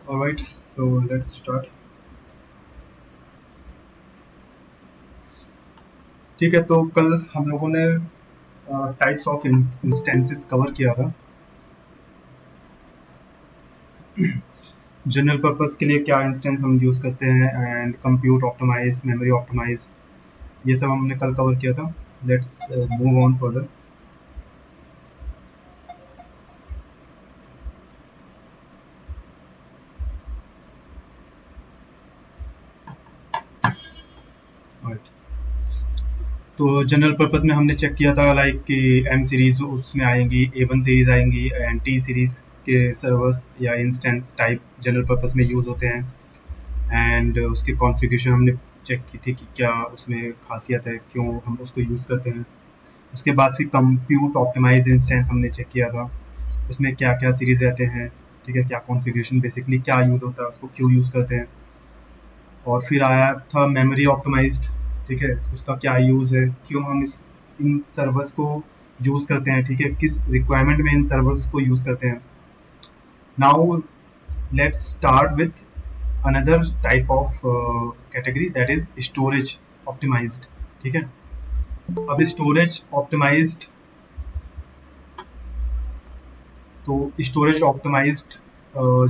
Alright, so let's start. ठीक है, तो कल हम लोगों ने टाइप्स ऑफ इंस्टेंसेस कवर किया था। जनरल पर्पस के लिए क्या इंस्टेंस हम यूज़ करते हैं and compute optimise, memory optimise, ये सब हमने कल कवर किया था। Let's move on further. तो जनरल पर्पस में हमने चेक किया था लाइक कि एम सीरीज उसमें आएंगी, A1 सीरीज आएंगी एंड T सीरीज के सर्वर्स या इंस्टेंस टाइप जनरल पर्पस में यूज़ होते हैं एंड उसके कॉन्फ़िगरेशन हमने चेक की थी कि क्या उसमें खासियत है, क्यों हम उसको यूज़ करते हैं। उसके बाद फिर कंप्यूट ऑप्टिमाइज इंस्टेंस हमने चेक किया था, उसमें क्या क्या सीरीज रहते हैं, ठीक है, क्या कॉन्फ़िगरेशन बेसिकली क्या यूज़ होता है, उसको क्यों यूज़ करते हैं। और फिर आया था मेमोरी ऑप्टिमाइज्ड, ठीक है, उसका क्या यूज़ है, क्यों हम इन सर्वर्स को यूज़ करते हैं, ठीक है, किस रिक्वायरमेंट में इन सर्वर्स को यूज़ करते हैं। Now let's start with another type of category, that is storage optimized। ठीक है, अब स्टोरेज ऑप्टिमाइज्ड, तो स्टोरेज ऑप्टिमाइज्ड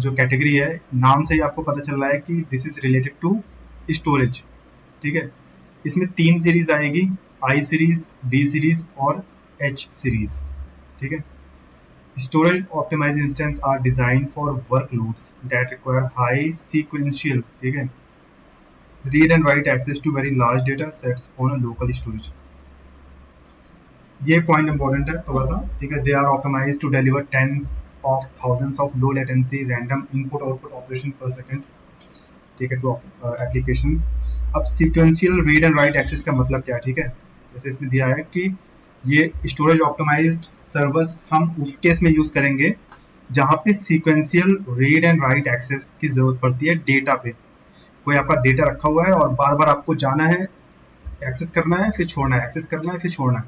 जो कैटेगरी है, नाम से ही आपको पता चल रहा है कि this is related to storage. ठीक है, इसमें 3 सीरीज आएगी, आई सीरीज, डी सीरीज और एच सीरीज। ठीक है, storage optimized instance are designed for workloads that require high sequential, ठीक है, read and write access to very large data sets on a local storage। ये point important है थोड़ा सा, ठीक है। They are optimised to deliver tens of thousands of low latency random input output operation per second, ठीक है, to applications. अब sequential read and write access का मतलब क्या है, ठीक है, जैसे इसमें दिया है कि ये स्टोरेज ऑप्टिमाइज्ड सर्वर्स हम उस केस में यूज करेंगे जहाँ पे sequential read and write access की जरूरत पड़ती है डेटा पे। कोई आपका डेटा रखा हुआ है और बार बार आपको जाना है, एक्सेस करना है, फिर छोड़ना है, एक्सेस करना है, फिर छोड़ना है।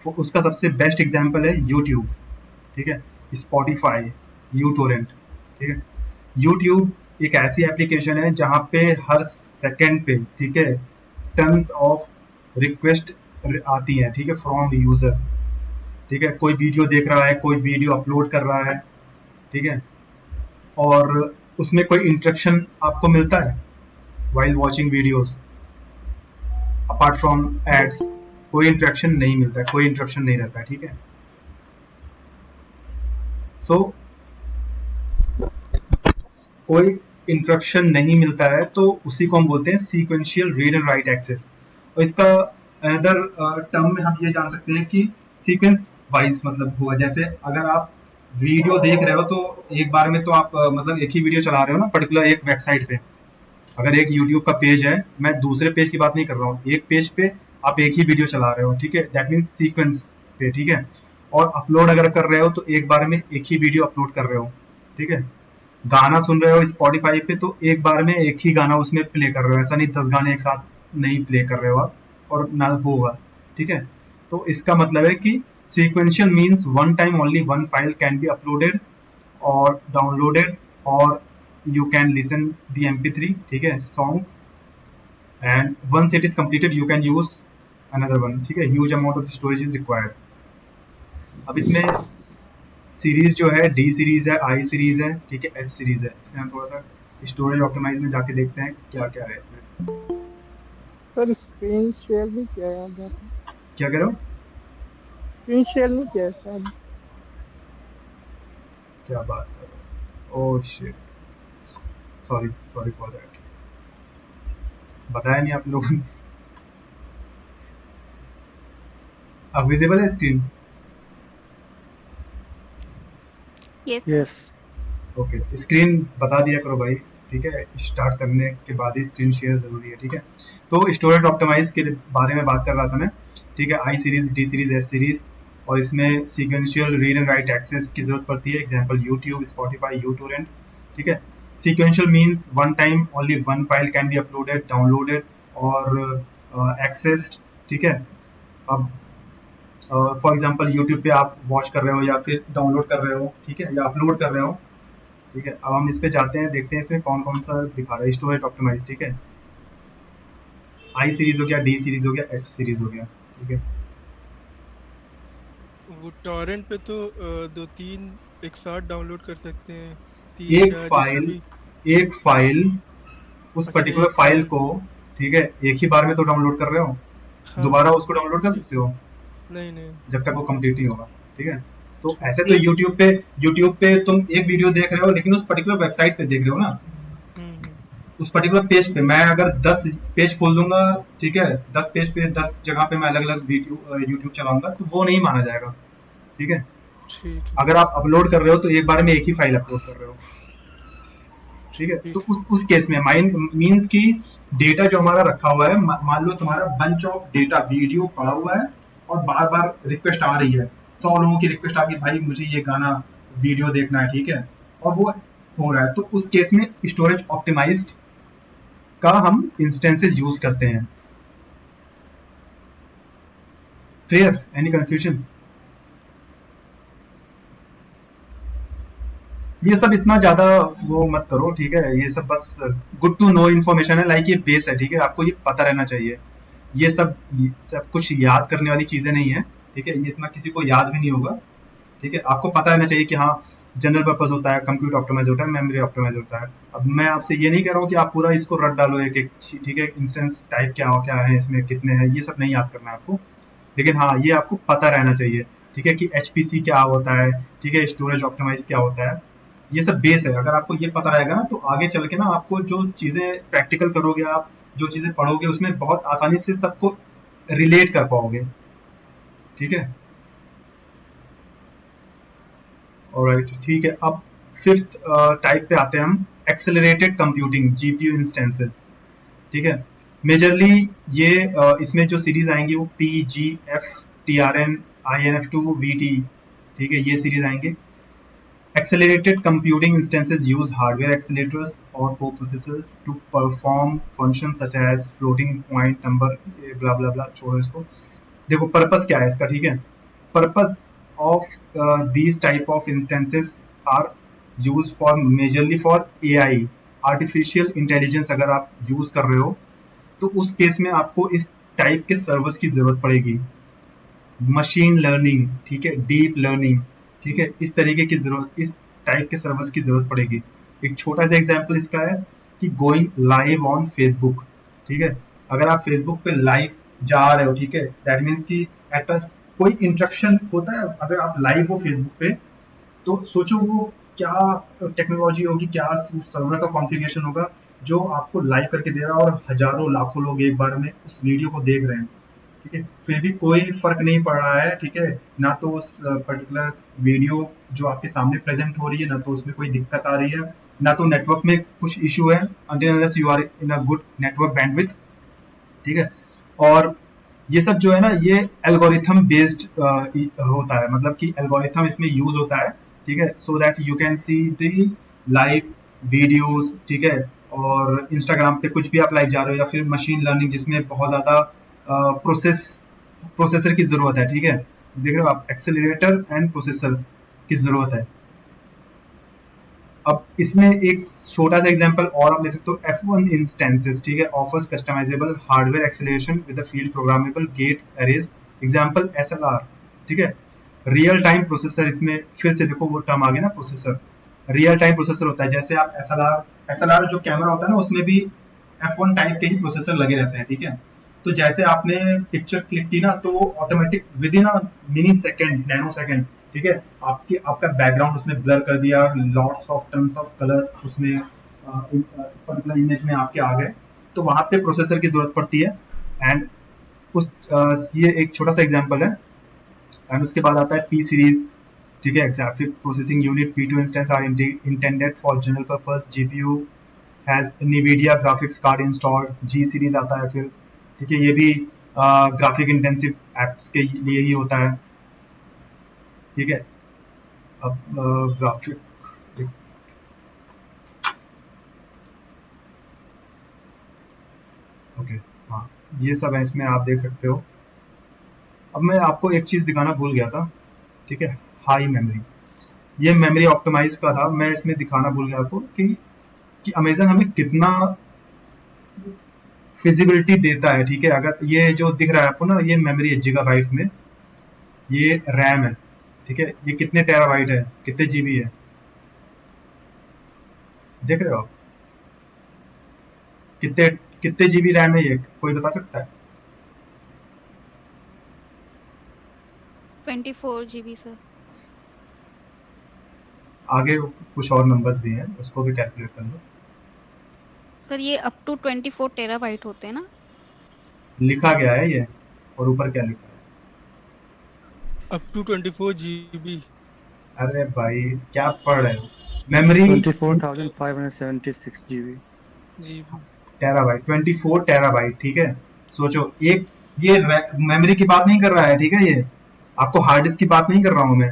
तो उसका सबसे बेस्ट एग्जांपल है यूट्यूब, ठीक है, स्पॉटिफाई, यूटोरेंट। ठीक है, यूट्यूब एक ऐसी एप्लीकेशन है जहाँ पे हर सेकंड पे, ठीक है, टन्स ऑफ रिक्वेस्ट आती है, ठीक है, फ्रॉम यूजर। ठीक है, कोई वीडियो देख रहा है, कोई वीडियो अपलोड कर रहा है, ठीक है, और उसमें कोई इंस्ट्रक्शन आपको मिलता है while watching videos, apart from ads कोई इंटरेक्शन नहीं मिलता है, कोई इंटरप्शन नहीं रहता है। ठीक है, सो कोई इंटरप्शन नहीं मिलता है तो उसी को हम बोलते हैं sequential read and write access. और इसका अनदर टर्म में हम ये जान सकते हैं कि सीक्वेंस वाइज मतलब हुआ, जैसे अगर आप वीडियो देख रहे हो तो एक बार में तो आप मतलब एक ही वीडियो चला रहे हो ना पर्टिकुलर एक वेबसाइट पे। अगर एक यूट्यूब का पेज है, मैं दूसरे पेज की बात नहीं कर रहा हूँ, एक पेज पे आप एक ही वीडियो चला रहे हो, ठीक है, दैट मीन्स सीक्वेंस पे। ठीक है, और अपलोड अगर कर रहे हो तो एक बार में एक ही वीडियो अपलोड कर रहे हो। ठीक है, गाना सुन रहे हो स्पॉटिफाई पे तो एक बार में एक ही गाना उसमें प्ले कर रहे हो, ऐसा नहीं 10 गाने एक साथ नहीं प्ले कर रहे हो आप, और ना होगा। ठीक है, तो इसका मतलब है कि sequential means one time only one file can be uploaded और डाउनलोडेड, और you can listen the mp3, ठीक है, songs, and once it is completed you can use another one। ठीक है, huge amount of storage is required। अब इसमें series जो है डी सीरीज है, आई सीरीज है, ठीक है, एच सीरीज है। इसमें हम थोड़ा सा स्टोरेज ऑप्टिमाइज में जाके देखते हैं क्या क्या है इसमें। सर स्क्रीन शेयर नहीं किया यार आपने। क्या कह रहे हो? स्क्रीन शेयर नहीं किया है शायद। क्या बात कर रहे हो? Oh shit, sorry sorry for that, बताया नहीं आप लोगों ने। अब विजिबल है screen? Yes sir. Yes. Okay, screen बता दिया करो भाई, ठीक है, स्टार्ट करने के बाद ही स्क्रीन शेयर जरूरी है। ठीक है, तो स्टोरेज ऑप्टिमाइज के बारे में बात कर रहा था मैं। ठीक है, I series, D series, S series, और इसमें sequential read and write access की जरूरत पड़ती है, एग्जांपल यूट्यूब, स्पॉटिफाई, यूटोरेंट। ठीक है, sequential means one time only one file can be uploaded, downloaded और एक्सेस्ड। ठीक है, अब फॉर एग्जांपल यूट्यूब पे आप वॉच कर रहे हो या फिर डाउनलोड कर रहे हो, ठीक है, या अपलोड कर रहे हो, ठीक है, अब हम इस पे जाते हैं, देखते हैं इसमें कौन कौन सा दिखा रहा है स्टोरेज ऑप्टिमाइज। ठीक है, आई सीरीज हो गया, डी सीरीज हो गया, एच सीरीज हो गया। ठीक है, वो टॉरेंट पे तो दो तीन एक साथ डाउनलोड कर सकते हैं, तीन एक चार जितना फाइल भी। एक फाइल उस अच्छा पर्टिकुलर एक फाइल फाइल। को, ठीक है, एक ही बार में तो डाउनलोड कर रहे हो, हाँ दोबारा हाँ। उसको डाउनलोड कर ठीक। सकते हो नहीं नहीं। जब तक वो कंप्लीट नहीं होगा। ठीक है, तो ठीक ऐसे तो ठीक। यूट्यूब पे तुम एक वीडियो देख रहे हो, लेकिन उस पर्टिकुलर वेबसाइट पे देख रहे हो ना, हम्म। उस पर्टिकुलर पेज पे मैं अगर 10 पेज खोल दूंगा, ठीक है, 10 पेज पे 10 जगह पे मैं अलग अलग वीडियो यूट्यूब चलाऊंगा, तो वो नहीं माना जाएगा। ठीक है, ठीक है। अगर आप अपलोड कर रहे हो तो एक बार में एक ही फाइल अपलोड कर रहे हो। ठीक है, तो ठीक। उस केस में माइन मीन्स की डेटा जो हमारा रखा हुआ है, मान लो तुम्हारा बंच ऑफ डेटा वीडियो पड़ा हुआ है और बार बार रिक्वेस्ट आ रही है, 100 लोगों की रिक्वेस्ट आ गई, भाई मुझे ये गाना वीडियो देखना है। ठीक है, और वो हो रहा है, तो उस केस में स्टोरेज ऑप्टिमाइज्ड का हम इंस्टेंसेस यूज करते हैं। Clear, any confusion? ये सब इतना ज्यादा वो मत करो। ठीक है, ये सब बस गुड टू नो इन्फॉर्मेशन है, लाइक ये बेस है। ठीक है, आपको ये पता रहना चाहिए। ये सब कुछ याद करने वाली चीजें नहीं है। ठीक है, ये इतना किसी को याद भी नहीं होगा। ठीक है, आपको पता रहना चाहिए कि हाँ, जनरल पर्पज होता है, कंप्यूटर ऑप्टिमाइज होता है, मेमोरी ऑप्टिमाइज होता है। अब मैं आपसे ये नहीं कह रहा हूँ कि आप पूरा इसको रट डालो एक एक। ठीक है, इंस्टेंस टाइप क्या क्या है इसमें, कितने हैं, ये सब नहीं याद करना है आपको। लेकिन हाँ, ये आपको पता रहना चाहिए। ठीक है, कि एचपीसी क्या होता है, ठीक है, स्टोरेज ऑप्टिमाइज क्या होता है। ये सब बेस है। अगर आपको ये पता रहेगा ना, तो आगे चल के ना आपको जो चीजें प्रैक्टिकल करोगे, आप जो चीजें पढ़ोगे, उसमें बहुत आसानी से सबको रिलेट कर पाओगे। ठीक है, ऑलराइट, ठीक है। अब फिफ्थ टाइप पे आते हैं हम, एक्सेलरेटेड कंप्यूटिंग, जीपीयू इंस्टेंसेस। ठीक है, मेजरली ये इसमें जो सीरीज आएंगी वो P, G, F, T, R, N, I, N, F, two, V, T. ठीक है, ये सीरीज आएंगे। Accelerated computing instances use hardware accelerators or co-processors to perform functions such as floating point number, blah blah blah, छोड़ो इसको। देखो purpose क्या है इसका। ठीक है, purpose of these type of instances are used for majorly for AI, artificial intelligence। अगर आप यूज कर रहे हो तो उस केस में आपको इस टाइप के सर्वर्स की जरूरत पड़ेगी। मशीन लर्निंग, ठीक है, डीप लर्निंग, ठीक है, इस तरीके की जरूरत, इस टाइप के सर्विस की जरूरत पड़ेगी। एक छोटा सा एग्जांपल इसका है कि गोइंग लाइव ऑन फेसबुक। ठीक है, अगर आप फेसबुक पे लाइव जा रहे हो, ठीक है, दैट मीन्स कि एट कोई इंटरप्शन होता है। अगर आप लाइव हो फेसबुक पे, तो सोचो वो क्या टेक्नोलॉजी होगी, क्या सर्वर का कॉन्फ़िगरेशन होगा, जो आपको लाइव करके दे रहा है और हजारों लाखों लोग एक बार में उस वीडियो को देख रहे हैं। ठीक है, फिर भी कोई फर्क नहीं पड़ रहा है। ठीक है, ना तो उस पर्टिकुलर वीडियो जो आपके सामने प्रेजेंट हो रही है, ना तो उसमें कोई दिक्कत आ रही है, ना तो नेटवर्क में कुछ इशू है, until unless you are in a good network bandwidth। ठीक है, और ये सब जो है ना, ये एल्गोरिथम बेस्ड होता है, मतलब कि एल्गोरिथम इसमें यूज होता है। ठीक है, so that you can see the live videos. ठीक है, और इंस्टाग्राम पे कुछ भी आप लाइव जा रहे हो, या फिर मशीन लर्निंग जिसमें बहुत ज्यादा प्रोसेसर की जरूरत है। ठीक है, देख रहे हो आप, एक्सेलरेटर एंड प्रोसेसर की जरूरत है। अब इसमें एक छोटा सा एग्जांपल और आप ले सकते हो, F1 इंस्टेंसेस। ठीक है, offers customisable hardware acceleration with the field programmable gate arrays. Example SLR। ठीक है, रियल टाइम प्रोसेसर। इसमें फिर से देखो वो टर्म आ गया ना, प्रोसेसर। रियल टाइम प्रोसेसर होता है, जैसे आप SLR जो कैमरा होता है ना, उसमें भी F1 टाइप के ही प्रोसेसर लगे रहते हैं। ठीक है, तो जैसे आपने पिक्चर क्लिक की ना, तो वो automatic with in a mini second, nano second, ठीक है, आपका बैकग्राउंड उसने ब्लर कर दिया, lots of tons of colours उसमें पर्टिकुलर इमेज में आपके आ गए। तो वहां पे प्रोसेसर की जरूरत पड़ती है। एंड ये एक छोटा सा एग्जांपल है। एंड उसके बाद आता है पी सीरीज। ठीक है, graphic processing unit, P2 instance are intended for general purpose, GPU has NVIDIA graphics card installed. G series आता है फिर। ठीक है, ये भी ग्राफिक इंटेंसिव एप्स के लिए ही होता है। ठीक है, अब ग्राफिक, ओके, हाँ, ये सब है इसमें, आप देख सकते हो। अब मैं आपको एक चीज दिखाना भूल गया था। ठीक है, हाई मेमोरी। ये मेमोरी ऑप्टिमाइज का था, मैं इसमें दिखाना भूल गया आपको कि अमेजन हमें कितना फिजिबिलिटी देता है, ठीक है। अगर ये जो दिख रहा है आपको ना, ये मेमोरी है गीगाबाइट्स में, ये रैम है, ठीक है। ये कितने टेराबाइट है, कितने जीबी है, देख रहे हो आप? कितने कितने जीबी रैम है, ये कोई बता सकता है? 24 GB सर। आगे कुछ और नंबर्स भी हैं, उसको भी कैलकुलेट कर लो। सर ये अप टू 24 टेराबाइट होते हैं ना? लिखा गया है ये, और ऊपर क्या लिखा है? Up to 24 GB। अरे भाई क्या पढ़ रहे हो? Memory 24,576 GB। जी। टेराबाइट, 24 टेराबाइट, ठीक है। सोचो, एक ये मेमोरी की बात नहीं कर रहा है, ठीक है। ये आपको हार्ड डिस्क की बात नहीं कर रहा हूं मैं,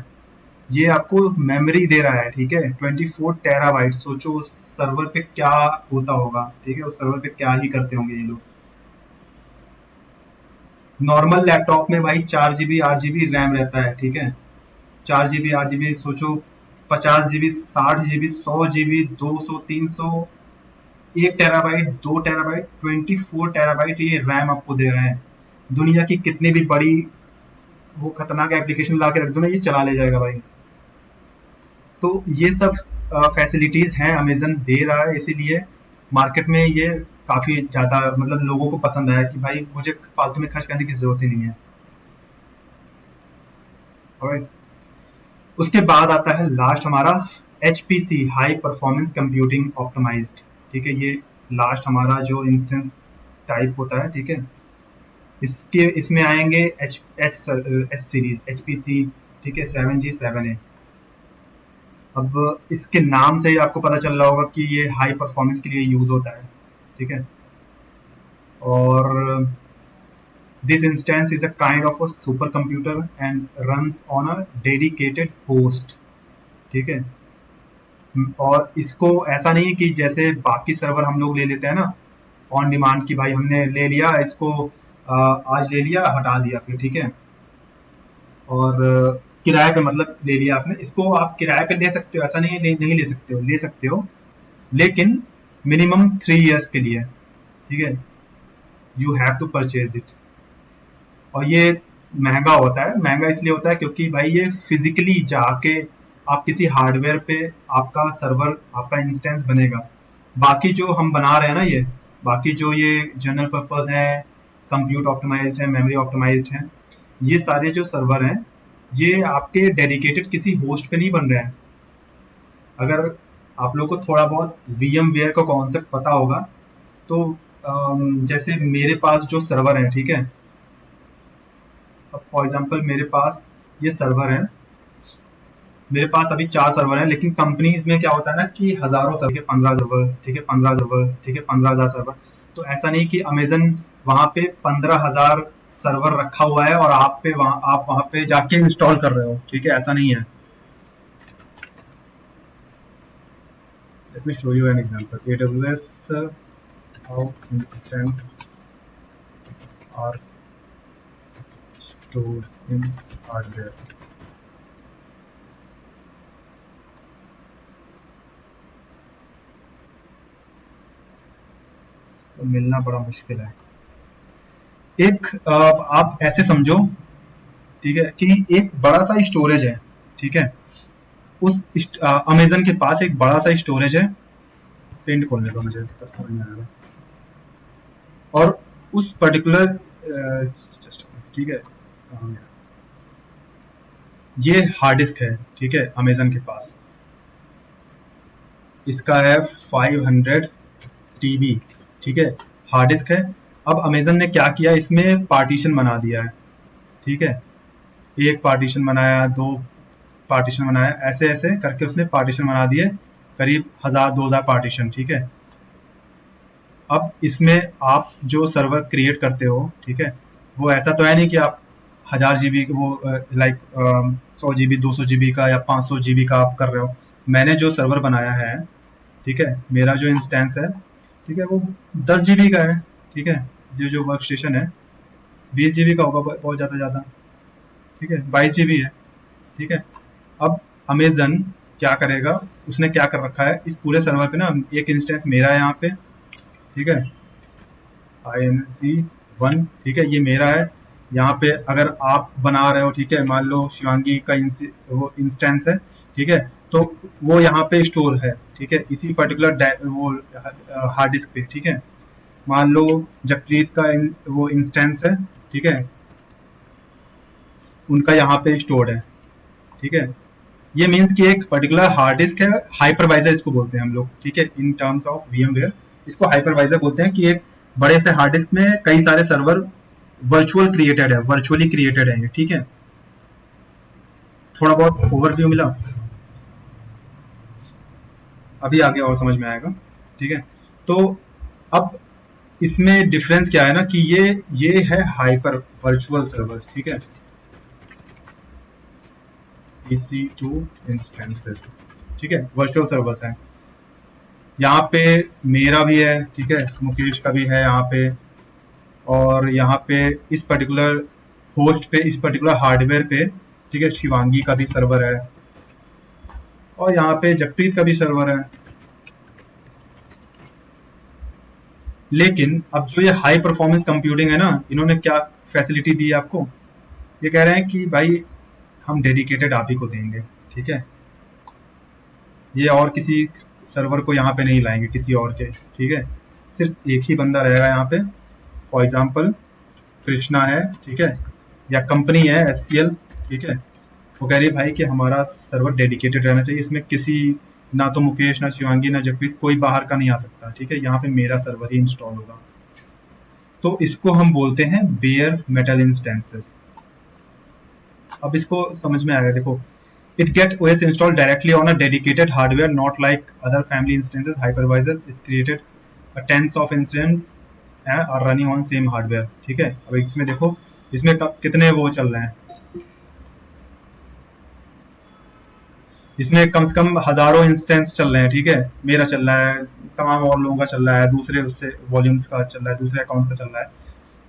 ये आपको मेमोरी दे रहा है, ठीक है। 24 टेराबाइट, सोचो उस सर्वर पे क्या होता होगा, ठीक है। उस सर्वर पे क्या ही करते होंगे ये लोग। नॉर्मल लैपटॉप में भाई 4 GB 8 GB रैम रहता है, ठीक है। 4 GB 8 GB, सोचो 50 GB 60 GB 100 GB 200 300, 1 terabyte 2 terabyte 24 terabyte ये रैम आपको दे रहे हैं। दुनिया की कितनी भी बड़ी वो खतरनाक एप्लीकेशन ला के रख दो ना, ये चला ले जाएगा भाई। तो ये सब फैसिलिटीज हैं, अमेजन दे रहा है, इसीलिए मार्केट में ये काफी ज्यादा मतलब लोगों को पसंद आया कि भाई मुझे फालतू में खर्च करने की जरूरत ही नहीं है। Alright. उसके बाद आता है लास्ट हमारा HPC, high performance computing optimised, ठीक है। ये लास्ट हमारा जो इंस्टेंस टाइप होता है, ठीक है। इसमें आएंगे एच सीरीज HPC, ठीक है, 7G 7A। अब इसके नाम से ही आपको पता चल रहा होगा कि ये हाई परफॉर्मेंस के लिए यूज होता है, ठीक है। और this instance is a kind of a super computer and runs on a dedicated host, ठीक है। और इसको ऐसा नहीं कि जैसे बाकी सर्वर हम लोग ले लेते हैं ना ऑन डिमांड, की भाई हमने ले लिया इसको, आज ले लिया हटा दिया फिर, ठीक है। और किराए पे मतलब ले लिया आपने इसको, आप किराए पे ले सकते हो, ऐसा नहीं नहीं ले सकते हो, ले सकते हो, लेकिन मिनिमम 3 इयर्स के लिए, ठीक है। You have to purchase it. और ये महंगा होता है, महंगा इसलिए होता है क्योंकि भाई ये फिजिकली जाके आप किसी हार्डवेयर पे आपका सर्वर, आपका इंस्टेंस बनेगा। बाकी जो हम बना रहे हैं ना, ये बाकी जो ये जनरल पर्पस है, कंप्यूट ऑप्टिमाइज्ड है, मेमोरी ऑप्टिमाइज्ड है, ये सारे जो सर्वर हैं ये आपके डेडिकेटेड किसी होस्ट पे नहीं बन रहे हैं। अगर आप लोग को थोड़ा बहुत VMware का कॉन्सेप्ट पता होगा तो जैसे मेरे पास जो सर्वर है, ठीक है। अब फॉर एग्जांपल मेरे पास ये सर्वर है, मेरे पास अभी 4 सर्वर हैं, लेकिन कंपनीज में क्या होता है ना कि हजारों सर्वर, 15 सर्वर, ठीक है, 15 सर्वर, ठीक है, 15,000 सर्वर। तो ऐसा नहीं कि अमेजन वहां पे 15,000 सर्वर रखा हुआ है और आप वहां पे जाके इंस्टॉल कर रहे हो, ठीक है, ऐसा नहीं है। Let me show you an example. AWS how instances are stored in hardware। तो मिलना बड़ा मुश्किल है। एक आप ऐसे समझो, ठीक है, कि एक बड़ा सा स्टोरेज है, ठीक है। उस अमेजन के पास एक बड़ा सा स्टोरेज है, प्रिंट खोलने दो मुझे तब समझ में आएगा। और उस पर्टिकुलर ठीक है, कहाँ गया, ये हार्ड डिस्क है, ठीक है, अमेजन के पास। इसका है 500 TB, ठीक है, हार्ड डिस्क है। अब अमेजन ने क्या किया, इसमें पार्टीशन बना दिया है, ठीक है। एक पार्टीशन बनाया, 2 पार्टीशन बनाया, ऐसे ऐसे करके उसने पार्टीशन बना दिए, करीब 1000-2000 पार्टीशन, ठीक है। अब इसमें आप जो सर्वर क्रिएट करते हो, ठीक है, वो ऐसा तो है नहीं कि आप 1000 GB वो लाइक 100 GB 200 GB का या 500 GB का आप कर रहे हो। मैंने जो सर्वर बनाया है, ठीक है, मेरा जो इंस्टेंस है, ठीक है, वो 10 GB का है, ठीक है। जो वर्क स्टेशन है 20 GB का होगा बहुत ज़्यादा, ठीक है, 22 GB है, ठीक है। अब अमेजन क्या करेगा, उसने क्या कर रखा है इस पूरे सर्वर पे ना, एक इंस्टेंस मेरा है यहाँ पे, ठीक है, INC1, ठीक है, ये मेरा है। यहाँ पे अगर आप बना रहे हो, ठीक है, मान लो शिवांगी का वो इंस्टेंस है, ठीक है, तो वो यहाँ पे स्टोर है, ठीक है, इसी पर्टिकुलर वो हार्ड डिस्क पे, ठीक है। मान लो जगप्रीत का वो इंस्टेंस है, ठीक है, उनका यहाँ पे स्टोर्ड है, ठीक है। ये मीन्स कि एक पर्टिकुलर हार्ड डिस्क है, हाइपरवाइजर इसको बोलते हैं हम लोग, ठीक है, इन टर्म्स ऑफ VMware इसको हाइपरवाइजर बोलते हैं, कि एक बड़े से हार्ड डिस्क में कई सारे सर्वर वर्चुअली क्रिएटेड है, ठीक है। थोड़ा बहुत ओवरव्यू मिला, अभी आगे और समझ में आएगा, ठीक है। तो अब इसमें डिफरेंस क्या है ना, कि ये है हाइपर वर्चुअल सर्वर्स, ठीक है, EC2 इंस्टेंसेस, ठीक है, वर्चुअल सर्वर्स हैं। यहाँ पे मेरा भी है, ठीक है, मुकेश का भी है यहाँ पे, और यहाँ पे इस पर्टिकुलर होस्ट पे, इस पर्टिकुलर हार्डवेयर पे, ठीक है, शिवांगी का भी सर्वर है, और यहाँ पे जगप्रीत का भी सर्वर है। लेकिन अब जो ये हाई परफॉर्मेंस कंप्यूटिंग है ना, इन्होंने क्या फैसिलिटी दी है आपको, ये कह रहे हैं कि भाई हम डेडिकेटेड आप ही को देंगे, ठीक है, ये और किसी सर्वर को यहाँ पे नहीं लाएंगे किसी और के, ठीक है, सिर्फ एक ही बंदा रहेगा यहाँ पे। फॉर एग्जाम्पल कृष्णा है, ठीक है, या कंपनी है SCL, ठीक है, वो कह रही है भाई कि हमारा सर्वर डेडिकेटेड रहना चाहिए, इसमें किसी ना तो मुकेश, ना शिवांगी, ना जगप्रीत, कोई बाहर का नहीं आ सकता, ठीक है, यहाँ पे मेरा सर्वर ही इंस्टॉल होगा। तो इसको हम बोलते हैं बेयर मेटल इंस्टेंसेस। अब इसको समझ में आएगा, देखो, it get OS installed directly on a dedicated hardware, not like other family instances. Hypervisor is created a tens of instances are running on same hardware, ठीक है। अब इसमें देखो, इसमें कितने वो चल रहे हैं, इसमें कम से कम हजारों इंस्टेंस चल रहे हैं, ठीक है, मेरा चल रहा है, तमाम और लोगों का चल रहा है, दूसरे उससे वॉल्यूम्स का चल रहा है, दूसरे अकाउंट का चल रहा है,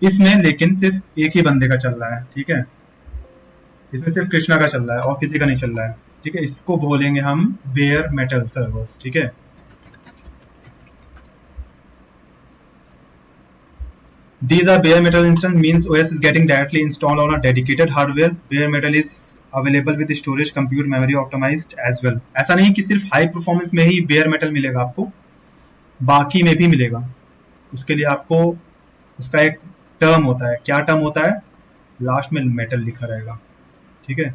इसमें लेकिन सिर्फ एक ही बंदे का चल रहा है, ठीक है, इसमें सिर्फ कृष्णा का चल रहा है और किसी का नहीं चल रहा है, ठीक है। इसको बोलेंगे हम बेयर मेटल सर्वर्स, ठीक है। These are bare metal instance, means OS is getting directly installed on a dedicated hardware. Bare metal is available with storage, compute, memory optimized as well. ऐसा नहीं कि सिर्फ हाई परफॉर्मेंस में ही bare metal मिलेगा आपको, बाकी में भी मिलेगा। उसके लिए आपको उसका एक टर्म होता है, क्या टर्म होता है, लास्ट में मेटल लिखा रहेगा, ठीक है,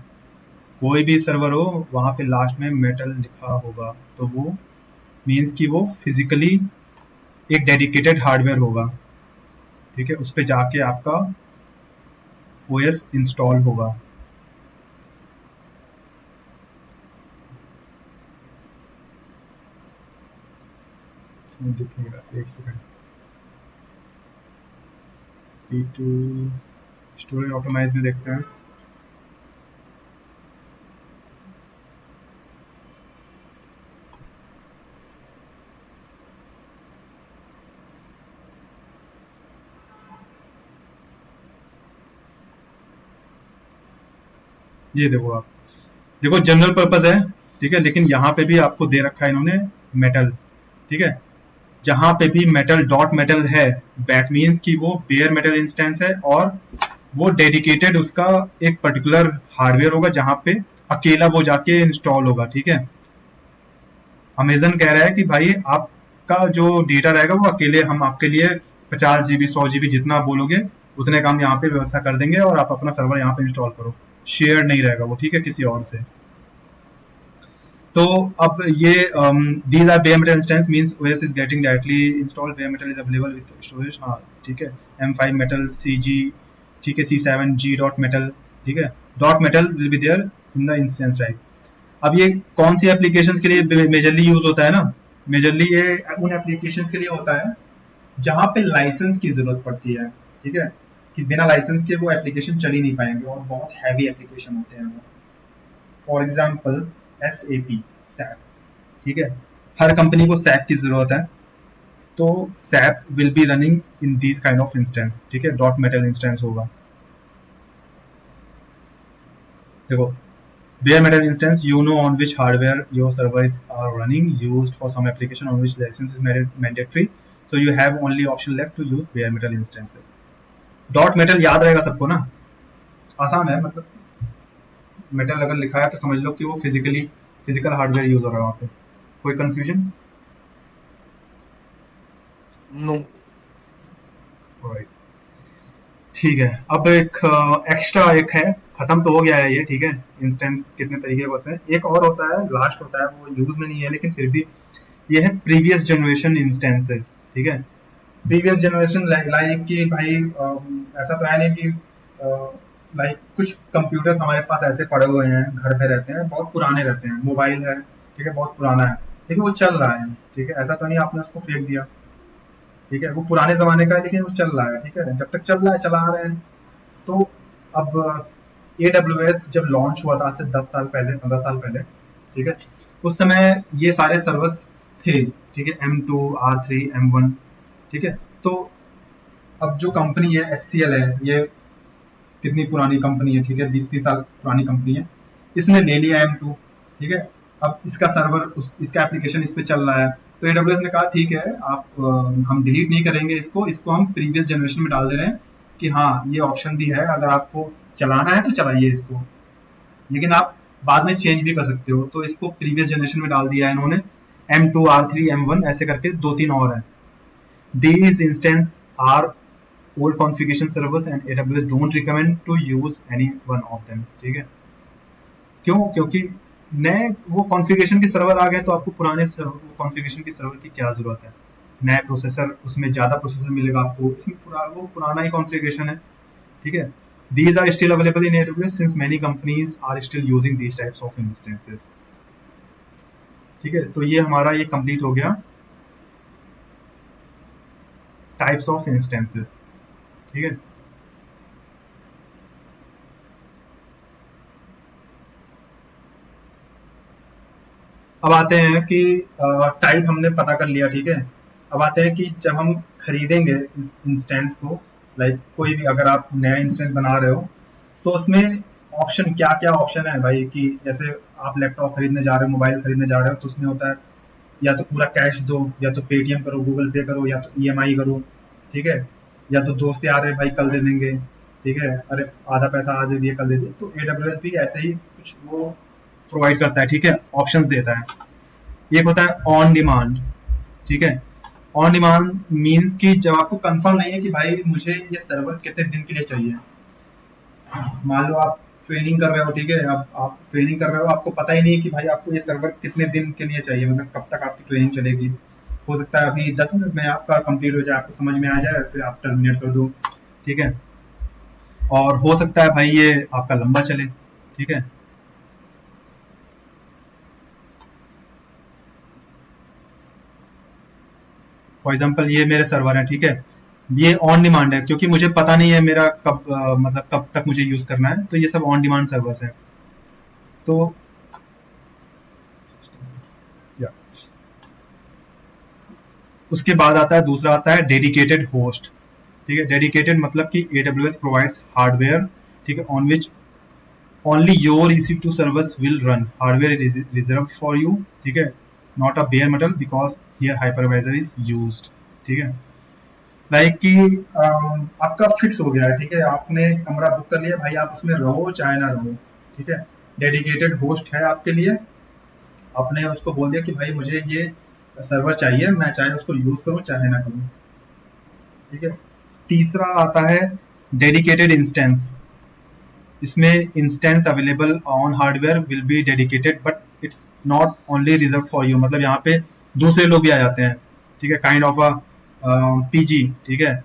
कोई भी सर्वर हो वहां पे लास्ट में मेटल लिखा होगा, तो वो मीन्स कि वो फिजिकली एक डेडिकेटेड हार्डवेयर होगा, ठीक है, उस पे जाके आपका OS इंस्टॉल होगा। दिखेगा, एक सेकंड, P2 स्टोरेज ऑप्टिमाइज में देखते हैं। ये देखो, आप देखो जनरल पर्पस है, ठीक है, लेकिन यहाँ पे भी आपको दे रखा है इन्होंने मेटल, ठीक है, जहां पे भी मेटल डॉट मेटल है, दैट मीन्स कि वो बेयर मेटल इंस्टेंस है, और वो डेडिकेटेड उसका एक पर्टिकुलर हार्डवेयर होगा जहां पे अकेला वो जाके इंस्टॉल होगा, ठीक है। अमेजन कह रहा है कि भाई आपका जो डेटा रहेगा वो अकेले हम आपके लिए 50 GB 100 GB जितना बोलोगे उतने का हम यहाँ पे व्यवस्था कर देंगे, और आप अपना सर्वर यहाँ पे इंस्टॉल करो, शेयर नहीं रहेगा वो, ठीक है, किसी और से। तो अब ये these are bare metal instance, means OS is getting directly installed, bare metal is available with storage, हाँ ठीक है, M5 metal CG, ठीक है, C7 G dot metal, ठीक है, dot metal will be there in the instance type। अब ये कौन सी एप्लीकेशंस के लिए मेजरली यूज होता है ना, मेजरली ये उन एप्लीकेशंस के लिए होता है जहां पे लाइसेंस की जरूरत पड़ती है, ठीक है, कि बिना लाइसेंस के वो एप्लीकेशन चल ही नहीं पाएंगे, और बहुत हैवी एप्लीकेशन होते हैं वो। फॉर एग्जाम्पल SAP, ठीक है, हर कंपनी को SAP की जरूरत है, तो SAP will be running in this kind of instance, ठीक है, डॉट मेटल इंस्टेंस होगा। देखो bare metal instance, you know on which hardware your servers are running, used for some application on which license is mandatory, so you have only option left to use bare metal instances. Dot metal याद रहेगा सबको ना, आसान है, मतलब metal अगर लिखा है तो समझ लो कि वो फिजिकल हार्डवेयर यूज हो रहा है वहाँ पे. कोई कंफ्यूजन? नो. राइट, ठीक है. अब एक एक्स्ट्रा एक है, खत्म तो हो गया है ये, ठीक है. इंस्टेंस कितने तरीके के होते हैं, एक और होता है, लास्ट होता है, वो यूज में नहीं है लेकिन फिर भी ये है प्रीवियस जनरेशन इंस्टेंसेस. ठीक है, प्रीवियस जनरेशन लाइक कि भाई ऐसा तो है नहीं कि लाइक कुछ कंप्यूटर्स हमारे पास ऐसे पड़े हुए हैं, घर पे रहते हैं, बहुत पुराने रहते हैं, मोबाइल है, ठीक है, बहुत पुराना है, ठीक है, वो चल रहा है, ठीक है, ऐसा तो नहीं आपने उसको फेंक दिया, ठीक है, वो पुराने जमाने का है लेकिन वो चल रहा है, ठीक है, जब तक चल रहा है चला रहे हैं. तो अब AWS जब लॉन्च हुआ था आज से 10 साल पहले, 15 साल पहले, ठीक है, उस समय ये सारे सर्वर्स थे, ठीक है, M2, R3, M1, ठीक है. तो अब जो कंपनी है SCL है, ये कितनी पुरानी कंपनी है, ठीक है, 20-30 साल पुरानी कंपनी है, इसने ले लिया M2, ठीक है. अब इसका सर्वर इसका एप्लीकेशन इस पे चल रहा है, तो AWS ने कहा ठीक है, आप हम डिलीट नहीं करेंगे इसको हम प्रीवियस जनरेशन में डाल दे रहे हैं कि हाँ ये ऑप्शन भी है, अगर आपको चलाना है तो चलाइए इसको, लेकिन आप बाद में चेंज भी कर सकते हो. तो इसको प्रीवियस जनरेशन में डाल दिया है इन्होंने, M2, R3, M1 ऐसे करके 2-3 और हैं. These instances are old configuration servers and AWS don't recommend to use any one of them. ठीक है, क्यों? क्योंकि नए वो कॉन्फ़िगरेशन के सर्वर आ गए, तो आपको पुराने कॉन्फ़िगरेशन के सर्वर की क्या जरूरत है. नया प्रोसेसर, उसमें ज़्यादा प्रोसेसर मिलेगा आपको, इसमें वो पुराना ही कॉन्फ़िगरेशन है, ठीक है. These are still available in AWS since many companies are still using these types of instances. ठीक है, तो ये हमारा ये कंप्लीट हो गया टाइप्स ऑफ इंस्टेंसेस. ठीक है, अब आते हैं कि टाइप हमने पता कर लिया, ठीक है. अब आते हैं कि जब हम खरीदेंगे इस इंस्टेंस को, लाइक कोई भी अगर आप नया इंस्टेंस बना रहे हो तो उसमें ऑप्शन क्या क्या ऑप्शन है भाई, कि जैसे आप लैपटॉप खरीदने जा रहे हो, मोबाइल खरीदने जा रहे हो, तो उसमें होता है या तो पूरा कैश दो, या तो पेटीएम करो, गूगल पे करो, या तो EMI करो, ठीक है, या तो दोस्त यार है भाई कल दे देंगे, ठीक है, अरे आधा पैसा आज दे दिए कल दे दिए. तो AWS भी ऐसे ही कुछ वो प्रोवाइड करता है, ठीक है, ऑप्शंस देता है. एक होता है ऑन डिमांड, ठीक है. ऑन डिमांड मींस कि जब आपको कंफर्म नहीं है कि भाई मुझे ये सर्वर कितने दिन के लिए चाहिए. मान लो आप ट्रेनिंग कर रहे हो, ठीक है, अब आप ट्रेनिंग कर रहे हो, आपको पता ही नहीं है कि भाई आपको ये सर्वर कितने दिन के लिए चाहिए, मतलब कब तक आपकी ट्रेनिंग चलेगी. हो सकता है अभी 10 मिनट में आपका कंप्लीट हो जाए, आपको समझ में आ जाए, फिर आप टर्मिनेट कर दो, ठीक है. और हो सकता है भाई ये आपका लंबा चले, ठीक है. फॉर एग्जाम्पल ये मेरे सर्वर है, ठीक है, ये ऑन डिमांड है क्योंकि मुझे पता नहीं है मेरा कब मतलब कब तक मुझे यूज करना है, तो ये सब ऑन डिमांड सर्वर्स हैं. तो उसके बाद आता है दूसरा, आता है डेडिकेटेड होस्ट, ठीक है. डेडिकेटेड मतलब कि AWS प्रोवाइड्स हार्डवेयर, ठीक है, on which only your EC2 servers will run. Hardware is reserve for you, ठीक है, not a bear metal because here hypervisor is used, ठीक है. लाइक कि आपका फिक्स हो गया है, ठीक है, आपने कमरा बुक कर लिया भाई, आप उसमें रहो चाहे ना रहो, ठीक है. डेडिकेटेड होस्ट है आपके लिए, आपने उसको बोल दिया कि भाई मुझे ये सर्वर चाहिए, मैं चाहे उसको यूज करूं चाहे ना करूं, ठीक है. तीसरा आता है डेडिकेटेड इंस्टेंस. इसमें instance available on hardware will be dedicated but it's not only reserve for you. मतलब यहाँ पे दूसरे लोग भी आ जाते हैं, ठीक है, काइंड ऑफ अ PG, ठीक है.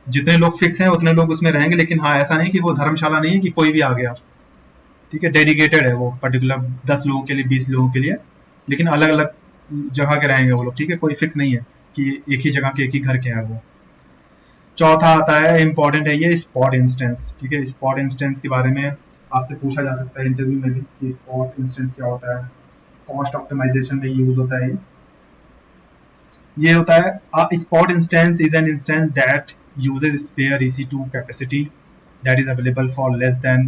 जितने लोग फिक्स हैं उतने लोग उसमें रहेंगे, लेकिन हाँ ऐसा नहीं कि वो धर्मशाला नहीं है कि कोई भी आ गया, ठीक है. डेडिकेटेड है वो पर्टिकुलर 10 लोगों के लिए, 20 लोगों के लिए, लेकिन अलग अलग जगह के रहेंगे वो लोग, ठीक है. कोई फिक्स नहीं है कि एक ही जगह के एक ही घर के हैं वो. चौथा आता है, इंपॉर्टेंट है ये, स्पॉट इंस्टेंस, ठीक है. स्पॉट इंस्टेंस के बारे में आपसे पूछा जा सकता है इंटरव्यू में भी कि स्पॉट इंस्टेंस क्या होता है. कॉस्ट ऑप्टिमाइजेशन में यूज होता है ये होता है. A spot instance is an instance that uses spare EC2 capacity that is available for less than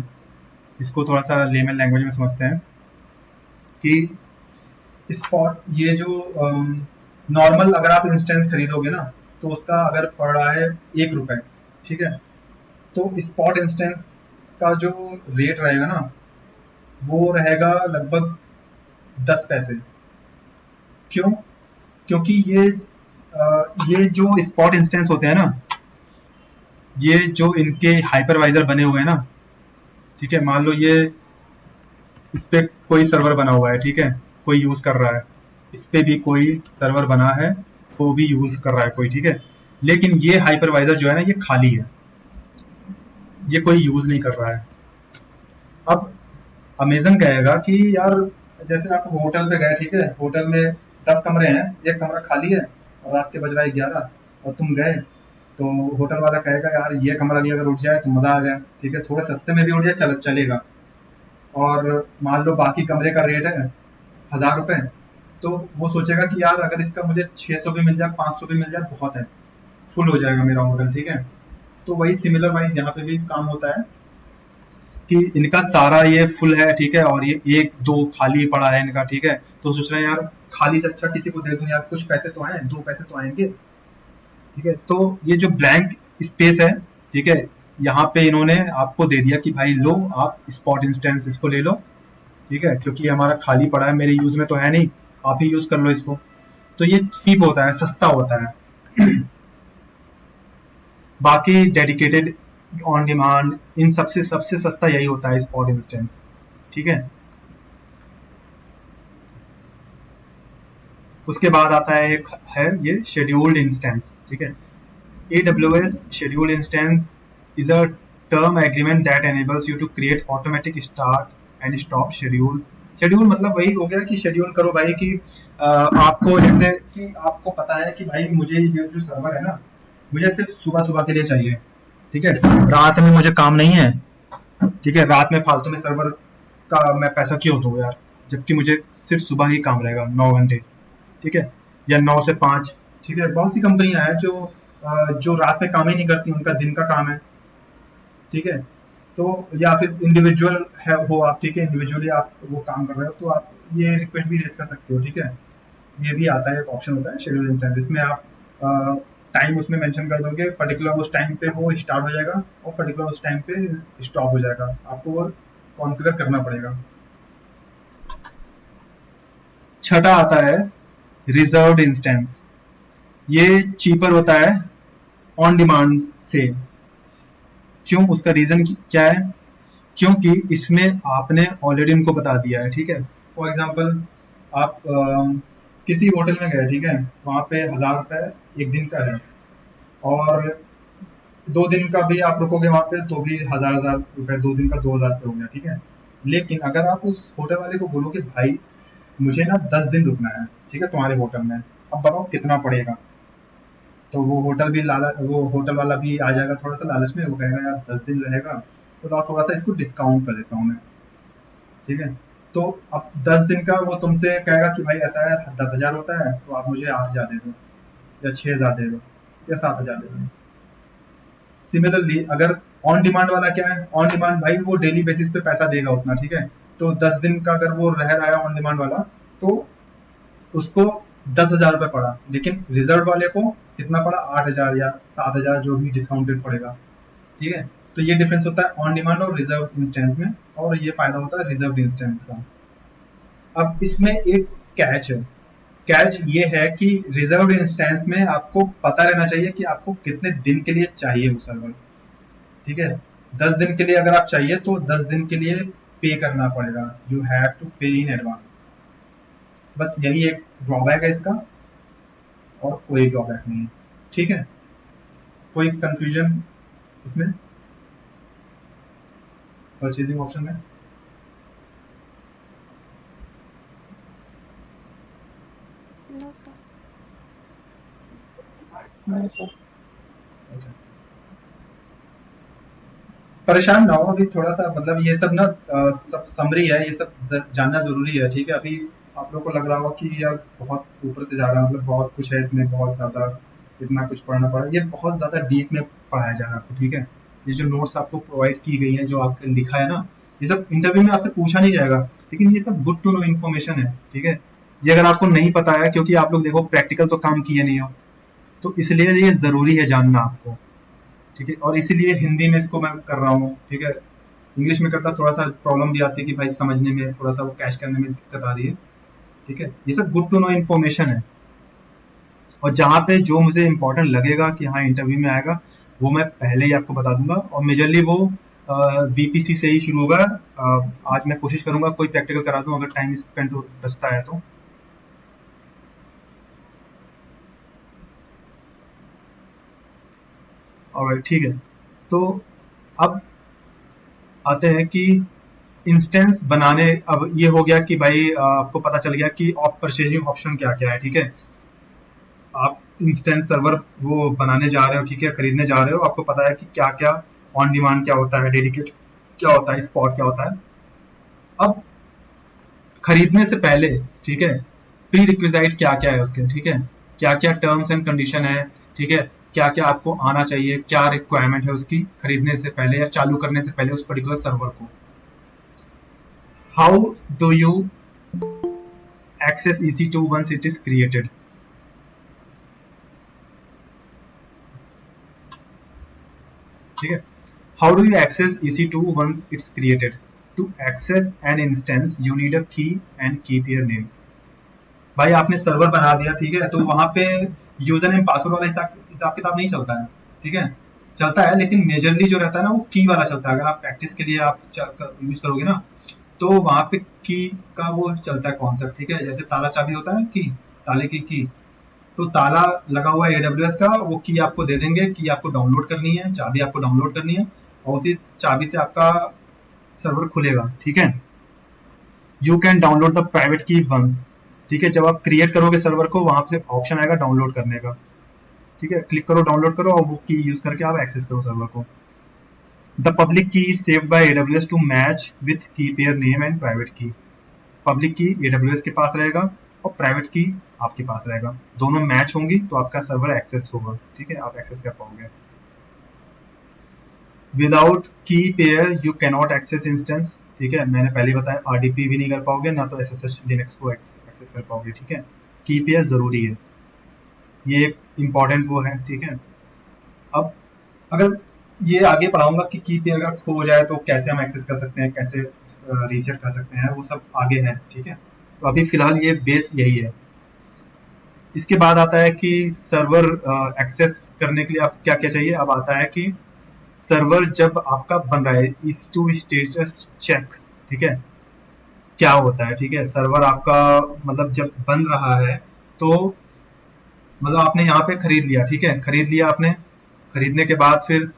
इसको थोड़ा सा लेमन लैंग्वेज में समझते हैं कि स्पॉट ये जो नॉर्मल अगर आप इंस्टेंस खरीदोगे ना तो उसका अगर पड़ रहा है 1 रुपए, ठीक है, तो स्पॉट इंस्टेंस का जो रेट रहेगा ना वो रहेगा लगभग 10 पैसे। क्यों? क्योंकि ये जो स्पॉट इंस्टेंस होते हैं ना, ये जो इनके हाइपरवाइजर बने हुए हैं ना, ठीक है, मान लो ये इस पे कोई सर्वर बना हुआ है, ठीक है, कोई यूज कर रहा है, इस पे भी कोई सर्वर बना है, वो भी यूज कर रहा है कोई, ठीक है, लेकिन ये हाइपरवाइजर जो है ना ये खाली है, ये कोई यूज नहीं कर रहा है। अब अमेजन कहेगा कि यार जैसे आप होटल पे गए, ठीक है, होटल में 10 कमरे हैं, एक कमरा खाली है और रात के बज रहा है 11 और तुम गए, तो होटल वाला कहेगा यार ये कमरा भी अगर उठ जाए तो मजा आ जाए, ठीक है, थोड़े सस्ते में भी उठ जाए चलेगा। और मान लो बाकी कमरे का रेट है 1000 रुपए, तो वो सोचेगा कि यार अगर इसका मुझे 600 भी मिल जाए, 500 भी मिल जाए, बहुत है, फुल हो जाएगा मेरा होटल, ठीक है। तो वही सिमिलर वाइज यहाँ पे भी काम होता है कि इनका सारा ये फुल है, ठीक है, और ये 1-2 खाली पड़ा है इनका, ठीक है, तो सोच रहे हैं यार खाली से अच्छा किसी को दे दूं यार, कुछ पैसे तो आए, 2 पैसे तो आएंगे, ठीक है। तो ये जो ब्लैंक स्पेस है, ठीक है, यहाँ पे इन्होंने आपको दे दिया कि भाई लो आप स्पॉट इंस्टेंस इसको ले लो, ठीक है, क्योंकि ये हमारा खाली पड़ा है, मेरे यूज में तो है नहीं, आप ही यूज कर लो इसको। तो ये चीप होता है, सस्ता होता है। बाकी डेडिकेटेड, ऑन डिमांड, इन सबसे सबसे सस्ता यही होता है स्पॉट इंस्टेंस, ठीक है। उसके बाद आता है एक है ये शेड्यूल्ड इंस्टेंस, ठीक है। AWS scheduled instance is a term agreement that enables you to create automatic start and stop schedule। Schedule मतलब वही हो गया कि शेड्यूल करो भाई कि आपको जैसे कि आपको पता है कि भाई मुझे ये जो सर्वर है ना मुझे सिर्फ सुबह सुबह के लिए चाहिए, ठीक है, रात में मुझे काम नहीं है, ठीक है, रात में फालतू में सर्वर का मैं पैसा क्यों दूं यार, जबकि मुझे सिर्फ सुबह ही काम रहेगा 9 घंटे, ठीक है, या 9 से 5, ठीक है। बहुत सी कंपनियां हैं जो रात में काम ही नहीं करती, उनका दिन का काम है, ठीक है। तो या फिर इंडिविजुअल है हो आप, ठीक है, इंडिविजुअली आप वो काम कर रहे हो तो आप ये रिक्वेस्ट भी रेज कर सकते हो, ठीक है। ये भी आता है, एक ऑप्शन होता है शेड्यूल इंस्टेंस, जिसमें आप टाइम उसमें मेंशन कर दोगे, पर्टिकुलर उस टाइम पे वो स्टार्ट हो जाएगा और पर्टिकुलर उस टाइम पे स्टॉप हो जाएगा, आपको वो कॉन्फ़िगर करना पड़ेगा। छठा आता है रिजर्व्ड इंस्टेंस। ये चीपर होता है ऑन डिमांड से। क्यों? उसका रीजन क्या है? क्योंकि इसमें आपने ऑलरेडी उनको बता दिया है, ठीक है। फॉर एग्जांपल आप किसी होटल में गए, ठीक है, वहाँ पे 1000 रुपए एक दिन का है और 2 दिन का भी आप रुकोगे वहाँ पे तो भी 1000 रुपए, 2 दिन का 2000 रुपए हो गया, ठीक है। लेकिन अगर आप उस होटल वाले को बोलोगे भाई मुझे ना 10 दिन रुकना है, ठीक है, तुम्हारे होटल में, अब बताओ कितना पड़ेगा, तो वो होटल वाला भी आ जाएगा थोड़ा सा लालच में, वो कहेगा यार 10 दिन रहेगा तो लाओ थोड़ा सा इसको डिस्काउंट कर देता हूँ मैं, ठीक है। तो अब 10 दिन का वो तुमसे कहेगा कि भाई ऐसा है 10,000 होता है तो आप मुझे 8,000 दे दो या 6,000 दे दो या 7,000 दे दो। सिमिलरली अगर ऑन डिमांड वाला क्या है, ऑन डिमांड भाई वो डेली बेसिस पे पैसा देगा उतना, ठीक है। तो 10 दिन का अगर वो रह रहा है ऑन डिमांड वाला तो उसको 10,000 रुपए पड़ा, लेकिन रिजर्व वाले को कितना पड़ा, 8,000 या 7,000 जो भी डिस्काउंटेड पड़ेगा, ठीक है। तो ये डिफरेंस होता है ऑन डिमांड और रिजर्व इंस्टेंस में, और ये फायदा होता है रिजर्व इंस्टेंस का। अब इसमें एक कैच है, कैच ये है कि रिजर्व इंस्टेंस में आपको पता रहना चाहिए कि आपको कितने दिन के लिए चाहिए वो सर्वर, ठीक है। 10 दिन के लिए अगर आप चाहिए तो 10 दिन के लिए पे करना पड़ेगा, यू हैव टू पे इन एडवांस। बस यही एक ड्रॉबैक है इसका और कोई ड्रॉबैक नहीं है, ठीक है। कोई कंफ्यूजन इसमें परचेजिंग ऑप्शन में? No sir. नहीं सर। Okay. परेशान ना हो, अभी थोड़ा सा मतलब ये सब ना सब समरी है, ये सब जानना जरूरी है, ठीक है। अभी आप लोग को लग रहा हो कि यार बहुत ऊपर से जा रहा है, मतलब बहुत कुछ है इसमें, बहुत ज्यादा इतना कुछ पढ़ना पड़ा, ये बहुत ज्यादा डीप में पढ़ाया जा रहा है आपको, ठीक है। ये जो नोट्स आपको प्रोवाइड की गई है, जो आपके लिखा है ना, ये सब इंटरव्यू में आपसे पूछा नहीं जाएगा, लेकिन ये सब गुड टू नो इन्फॉर्मेशन है, ठीक है। ये अगर आपको नहीं पता है, क्योंकि आप लोग देखो प्रैक्टिकल तो काम किए नहीं हो, तो इसलिए ये जरूरी है जानना आपको, ठीक है। और इसीलिए हिंदी में इसको मैं कर रहा हूँ, ठीक है। इंग्लिश में करता थोड़ा सा प्रॉब्लम भी आती है कि भाई समझने में थोड़ा सा वो कैच करने में दिक्कत आ रही है, ठीक है। ये सब गुड टू नो इन्फॉर्मेशन है, और जहाँ पे जो मुझे इंपॉर्टेंट लगेगा कि हाँ इंटरव्यू में आएगा, वो मैं पहले ही आपको बता दूंगा। और मेजरली वो वीपीसी से ही शुरू होगा। आज मैं कोशिश करूंगा कोई प्रैक्टिकल करा दूं अगर टाइम स्पेंड बचता है तो। और ठीक है, तो अब आते हैं कि इंस्टेंस बनाने। अब ये हो गया कि भाई आपको पता चल गया कि ऑफ परचेजिंग ऑप्शन क्या क्या है, ठीक है। आप इंस्टेंस सर्वर वो बनाने जा रहे हो, ठीक है, खरीदने जा रहे हो, आपको पता है कि क्या क्या ऑन डिमांड क्या होता है, डेडिकेट क्या होता है, स्पॉट क्या होता है। अब खरीदने से पहले, ठीक है, प्री रिक्विजाइट क्या क्या है उसके, ठीक है, क्या क्या टर्म्स एंड कंडीशन है, ठीक है, क्या क्या आपको आना चाहिए, क्या रिक्वायरमेंट है उसकी खरीदने से पहले या चालू करने से पहले उस पर्टिकुलर सर्वर को। How do you access EC2 once it is created? ठीक है, how do you access EC2 once it's created? To access an instance you need a key and key pair name. भाई आपने server बना दिया, ठीक है, तो वहां पे यूजर नेम पासवर्ड वाला हिसाब किताब नहीं चलता है, ठीक है, चलता है, लेकिन मेजरली जो रहता है ना वो की वाला चलता है। अगर आप प्रैक्टिस के लिए आप यूज करोगे ना, तो वहां पे की का वो चलता है कॉन्सेप्ट, ठीक है। जैसे ताला चाबी होता है ना, की ताले की, तो ताला लगा हुआ है AWS का, वो की आपको दे देंगे, की आपको डाउनलोड करनी है, चाबी आपको डाउनलोड करनी है, और उसी चाबी से आपका सर्वर खुलेगा, ठीक है। You can download the private की वंस, ठीक है। जब आप क्रिएट करोगे सर्वर को, वहां से ऑप्शन आएगा डाउनलोड करने का, ठीक है, क्लिक करो, डाउनलोड करो, और वो की यूज करके आप एक्सेस करो सर्वर को। The public key is saved by AWS to match with key pair name and private key. Public key AWS के पास रहेगा और प्राइवेट की आपके पास रहेगा, दोनों मैच होंगी तो आपका सर्वर एक्सेस होगा, ठीक है, आप एक्सेस कर पाओगे। Without key pair you cannot access instance, ठीक है, मैंने पहले बताया RDP भी नहीं कर पाओगे, ना तो SSH लिनक्स को एक्सेस कर पाओगे, ठीक है। की पेयर जरूरी है, ये एक इम्पॉर्टेंट वो है, ठीक है। अब अगर ये आगे पढ़ाऊंगा कि की पेयर अगर खो जाए तो कैसे हम एक्सेस कर सकते हैं, कैसे रीसेट कर सकते हैं, वो सब आगे है, ठीक है। तो अभी फिलहाल ये बेस यही है। इसके बाद आता है कि सर्वर एक्सेस करने के लिए आप क्या क्या चाहिए। अब आता है कि सर्वर जब आपका बन रहा है, EC2 स्टेटस चेक, ठीक है, क्या होता है, ठीक है। सर्वर आपका मतलब जब बन रहा है, तो मतलब आपने यहाँ पे खरीद लिया, ठीक है, खरीद लिया आपने, खरीदने के बाद फिर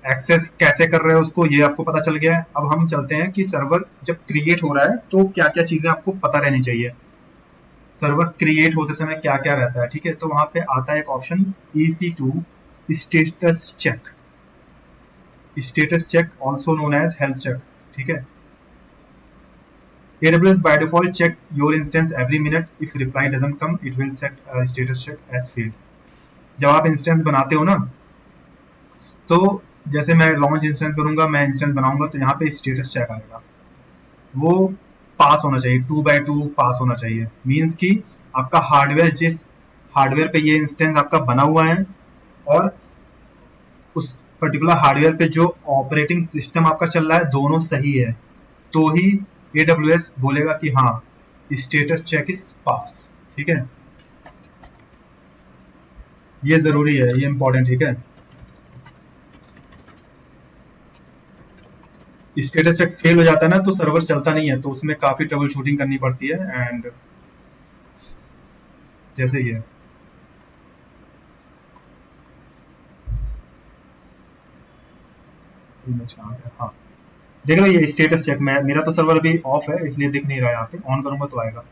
एक्सेस कैसे कर रहे हो उसको, ये आपको पता चल गया है। अब हम चलते हैं कि सर्वर जब क्रिएट हो रहा है तो क्या क्या चीजें आपको पता रहनी चाहिए। सर्वर क्रिएट होते समय क्या क्या रहता है, ठीक है, तो वहां पे आता है एक option EC2 status check. Status check also known as health check, ठीक है। AWS by default check your instance every minute. If reply doesn't come, it will set a status check as failed. जब आप instance बनाते हो ना, तो जैसे मैं लॉन्च इंस्टेंस करूंगा, मैं इंस्टेंस बनाऊंगा, तो यहाँ पे स्टेटस चेक आएगा, वो पास होना चाहिए, 2x2 पास होना चाहिए। मींस कि आपका हार्डवेयर, जिस हार्डवेयर पे ये इंस्टेंस आपका बना हुआ है, और उस पर्टिकुलर हार्डवेयर पे जो ऑपरेटिंग सिस्टम आपका चल रहा है, दोनों सही है, तो ही AWS बोलेगा कि हाँ स्टेटस चेक इज पास, ठीक है। ये जरूरी है, ये इंपॉर्टेंट, ठीक है। स्टेटस चेक फेल हो जाता है ना, तो सर्वर चलता नहीं है, तो उसमें काफी ट्रबल शूटिंग करनी पड़ती है। एंड जैसे ये हाँ, देख रहे हो ये स्टेटस चेक, मैं मेरा तो सर्वर अभी ऑफ है इसलिए दिख नहीं रहा है, यहाँ पे ऑन करूंगा तो आएगा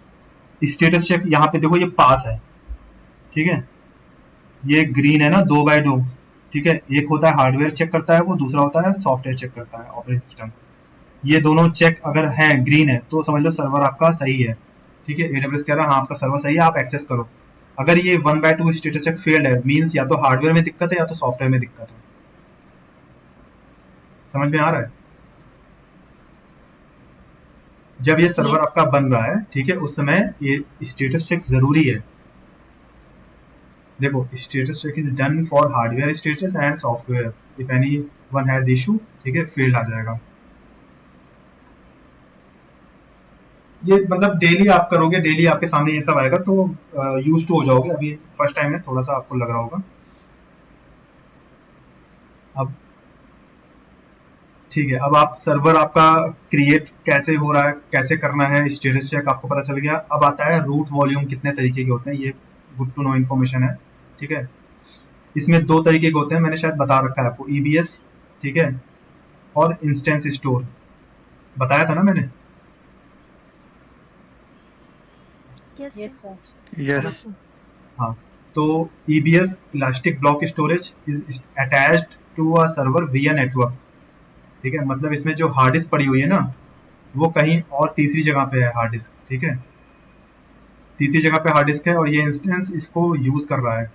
स्टेटस चेक। यहाँ पे देखो ये पास है, ठीक है, ये ग्रीन है ना, 2x2, ठीक है। एक होता है हार्डवेयर चेक करता है वो, दूसरा होता है सॉफ्टवेयर चेक करता है, ऑपरेटिंग सिस्टम। ये दोनों चेक अगर है, ग्रीन है, तो समझ लो सर्वर आपका सही है, ठीक है। AWS कह रहा है हाँ आपका सर्वर सही है, आप एक्सेस करो। अगर ये 1x2 स्टेटस चेक फेल्ड है, मीन्स या तो हार्डवेयर में दिक्कत है या तो सॉफ्टवेयर में दिक्कत है। समझ में आ रहा है? जब ये सर्वर Yes. आपका बन रहा है, ठीक है, उस समय ये स्टेटस चेक जरूरी है। देखो, status check is done for hardware status and software, if anyone has issue, ठीक है, फील्ड आ जाएगा। ये मतलब डेली आप करोगे, डेली आपके सामने ये सब आएगा, तो यूज टू हो जाओगे। अभी फर्स्ट टाइम है, थोड़ा सा आपको लग रहा होगा। अब ठीक है, अब आप सर्वर आपका क्रिएट कैसे हो रहा है, कैसे करना है, स्टेटस चेक आपको पता चल गया। अब आता है रूट वॉल्यूम कितने तरीके के होते हैं, ये गुड टू नो इन्फॉर्मेशन है, ठीक है। इसमें 2 तरीके के होते हैं, मैंने शायद बता रखा है आपको, ईबीएस, ठीक है, और इंस्टेंस स्टोर, बताया था ना मैंने, Yes, Yes, sir. sir. है ना? Yes. हाँ, तो EBS elastic block storage is attached to a server via network, ठीक है। मतलब इसमें जो हार्ड डिस्क पड़ी हुई है ना, वो कहीं और तीसरी जगह पे है हार्ड डिस्क, ठीक है, तीसरी जगह पे हार्ड डिस्क है, और ये इंस्टेंस इसको यूज कर रहा है,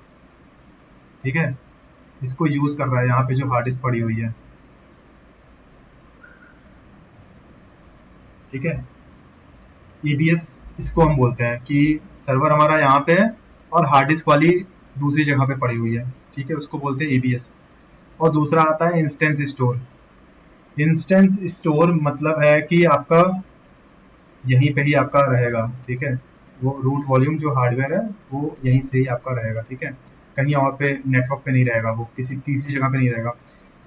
ठीक है, इसको यूज कर रहा है यहाँ पे जो हार्ड डिस्क पड़ी हुई है, ठीक है। ईबीएस इसको हम बोलते हैं कि सर्वर हमारा यहाँ पे है और हार्ड डिस्क वाली दूसरी जगह पे पड़ी हुई है, ठीक है, उसको बोलते हैं ईबीएस। और दूसरा आता है इंस्टेंस स्टोर। इंस्टेंस स्टोर मतलब है कि आपका यहीं पे ही आपका रहेगा, ठीक है, वो रूट वॉल्यूम जो हार्डवेयर है वो यहीं से ही आपका रहेगा, ठीक है, कहीं और पे नेटवर्क पे नहीं रहेगा, वो किसी तीसरी जगह पे नहीं रहेगा।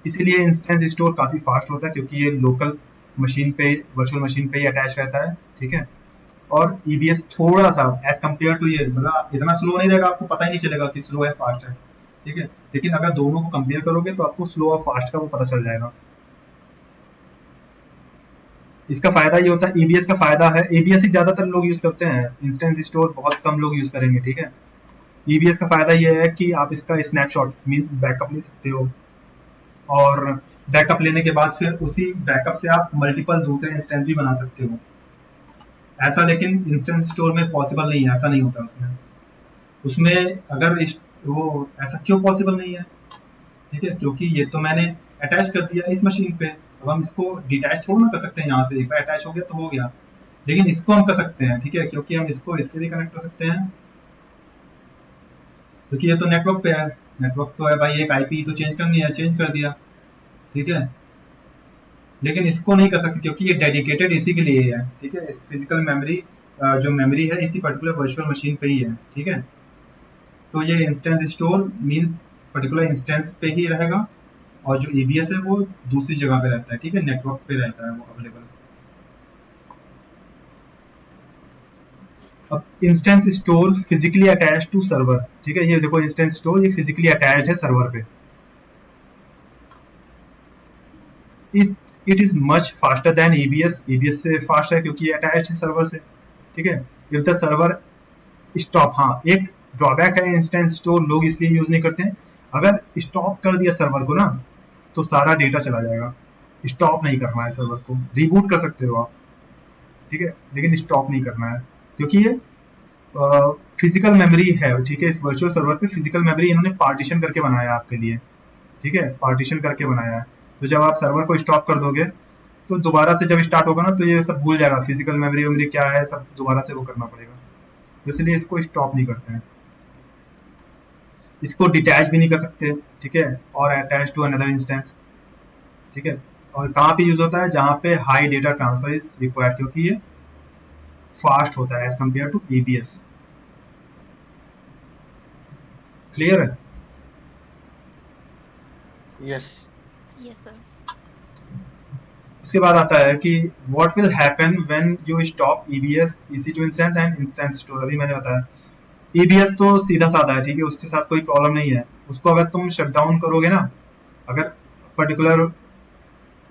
इसीलिए इंस्टेंस स्टोर काफ़ी फास्ट होता है, क्योंकि ये लोकल मशीन पे, वर्चुअल मशीन पे ही अटैच रहता है, ठीक है। और ईबीएस थोड़ा सा एज कम्पेयर टू ये मतलब इतना स्लो नहीं रहेगा, आपको पता ही नहीं चलेगा कि स्लो है फास्ट है, ठीक है, लेकिन अगर दोनों को कंपेयर करोगे तो आपको स्लो और फास्ट का वो पता चल जाएगा। इसका फायदा ये होता है, ईबीएस का फायदा है, ईबीएस ही ज्यादातर लोग यूज करते हैं, इंस्टेंस स्टोर बहुत कम लोग यूज करेंगे, ठीक है। ईबीएस का फायदा ये है कि आप इसका स्नैपशॉट मींस बैकअप ले सकते हो, और बैकअप लेने के बाद फिर उसी बैकअप से आप मल्टीपल दूसरे इंस्टेंस भी बना सकते हो। ऐसा लेकिन इंस्टेंस स्टोर में पॉसिबल नहीं है, ऐसा नहीं होता उसमें। उसमें अगर वो ऐसा क्यों पॉसिबल नहीं है, ठीक है, क्योंकि ये तो मैंने अटैच कर दिया इस मशीन पे, अब हम इसको डिटैच थोड़ा ना कर सकते हैं यहाँ से, एक बार अटैच हो गया तो हो गया। लेकिन इसको हम कर सकते हैं, ठीक है, क्योंकि हम इसको इससे भी कनेक्ट कर सकते हैं, क्योंकि ये तो नेटवर्क पे है, नेटवर्क तो है भाई, एक आईपी तो चेंज करनी है, चेंज कर दिया, ठीक है। लेकिन इसको नहीं कर सकते क्योंकि ये डेडिकेटेड इसी के लिए है, ठीक है, इस फिजिकल मेमोरी जो मेमोरी है इसी पर्टिकुलर वर्चुअल मशीन पे ही है, ठीक है। तो ये instance store means particular instance पे ही रहेगा, और जो ईबीएस है वो दूसरी जगह पे रहता है, ठीक है, नेटवर्क पे रहता है वो अवेलेबल। अब instance store physically attach to server, ठीक है, ये देखो इंस्टेंस स्टोर ये फिजिकली अटैच है सर्वर पे। It is much faster than EBS, EBS से फास्ट है क्योंकि ये अटैच है सर्वर से, ठीक है। इफ द सर्वर स्टॉप, हाँ एक ड्रॉबैक है इंस्टेंस स्टोर, लोग इसलिए यूज नहीं करते हैं, अगर स्टॉप कर दिया सर्वर को ना तो सारा डेटा चला जाएगा। स्टॉप नहीं करना है सर्वर को, रिबूट कर सकते हो आप, ठीक है, लेकिन स्टॉप नहीं करना है, क्योंकि ये फिजिकल मेमोरी है, ठीक है, इस वर्चुअल सर्वर पे फिजिकल मेमोरी इन्होंने पार्टीशन करके बनाया है आपके लिए, ठीक है, पार्टीशन करके बनाया है। तो जब आप सर्वर को स्टॉप कर दोगे तो दोबारा से जब स्टार्ट होगा ना तो ये सब भूल जाएगा, फिजिकल मेमोरी वेमोरी क्या है सब दोबारा से वो करना पड़ेगा, तो इसलिए इसको स्टॉप नहीं करते हैं। इसको डिटैच भी नहीं कर सकते, ठीक है, और अटैच टू अनदर इंस्टेंस, ठीक है। और कहाँ पे यूज होता है, जहाँ पे high data transfer is required, क्योंकि ये फास्ट होता है as compare to EBS. Clear है? Yes. Yes, sir. उसके बाद आता है कि what will happen when you stop EBS EC2 instance and instance store. अभी मैंने बताया ईबीएस तो सीधा साधा है, ठीक है, उसके साथ कोई प्रॉब्लम नहीं है। उसको अगर तुम शट डाउन करोगे ना, अगर पर्टिकुलर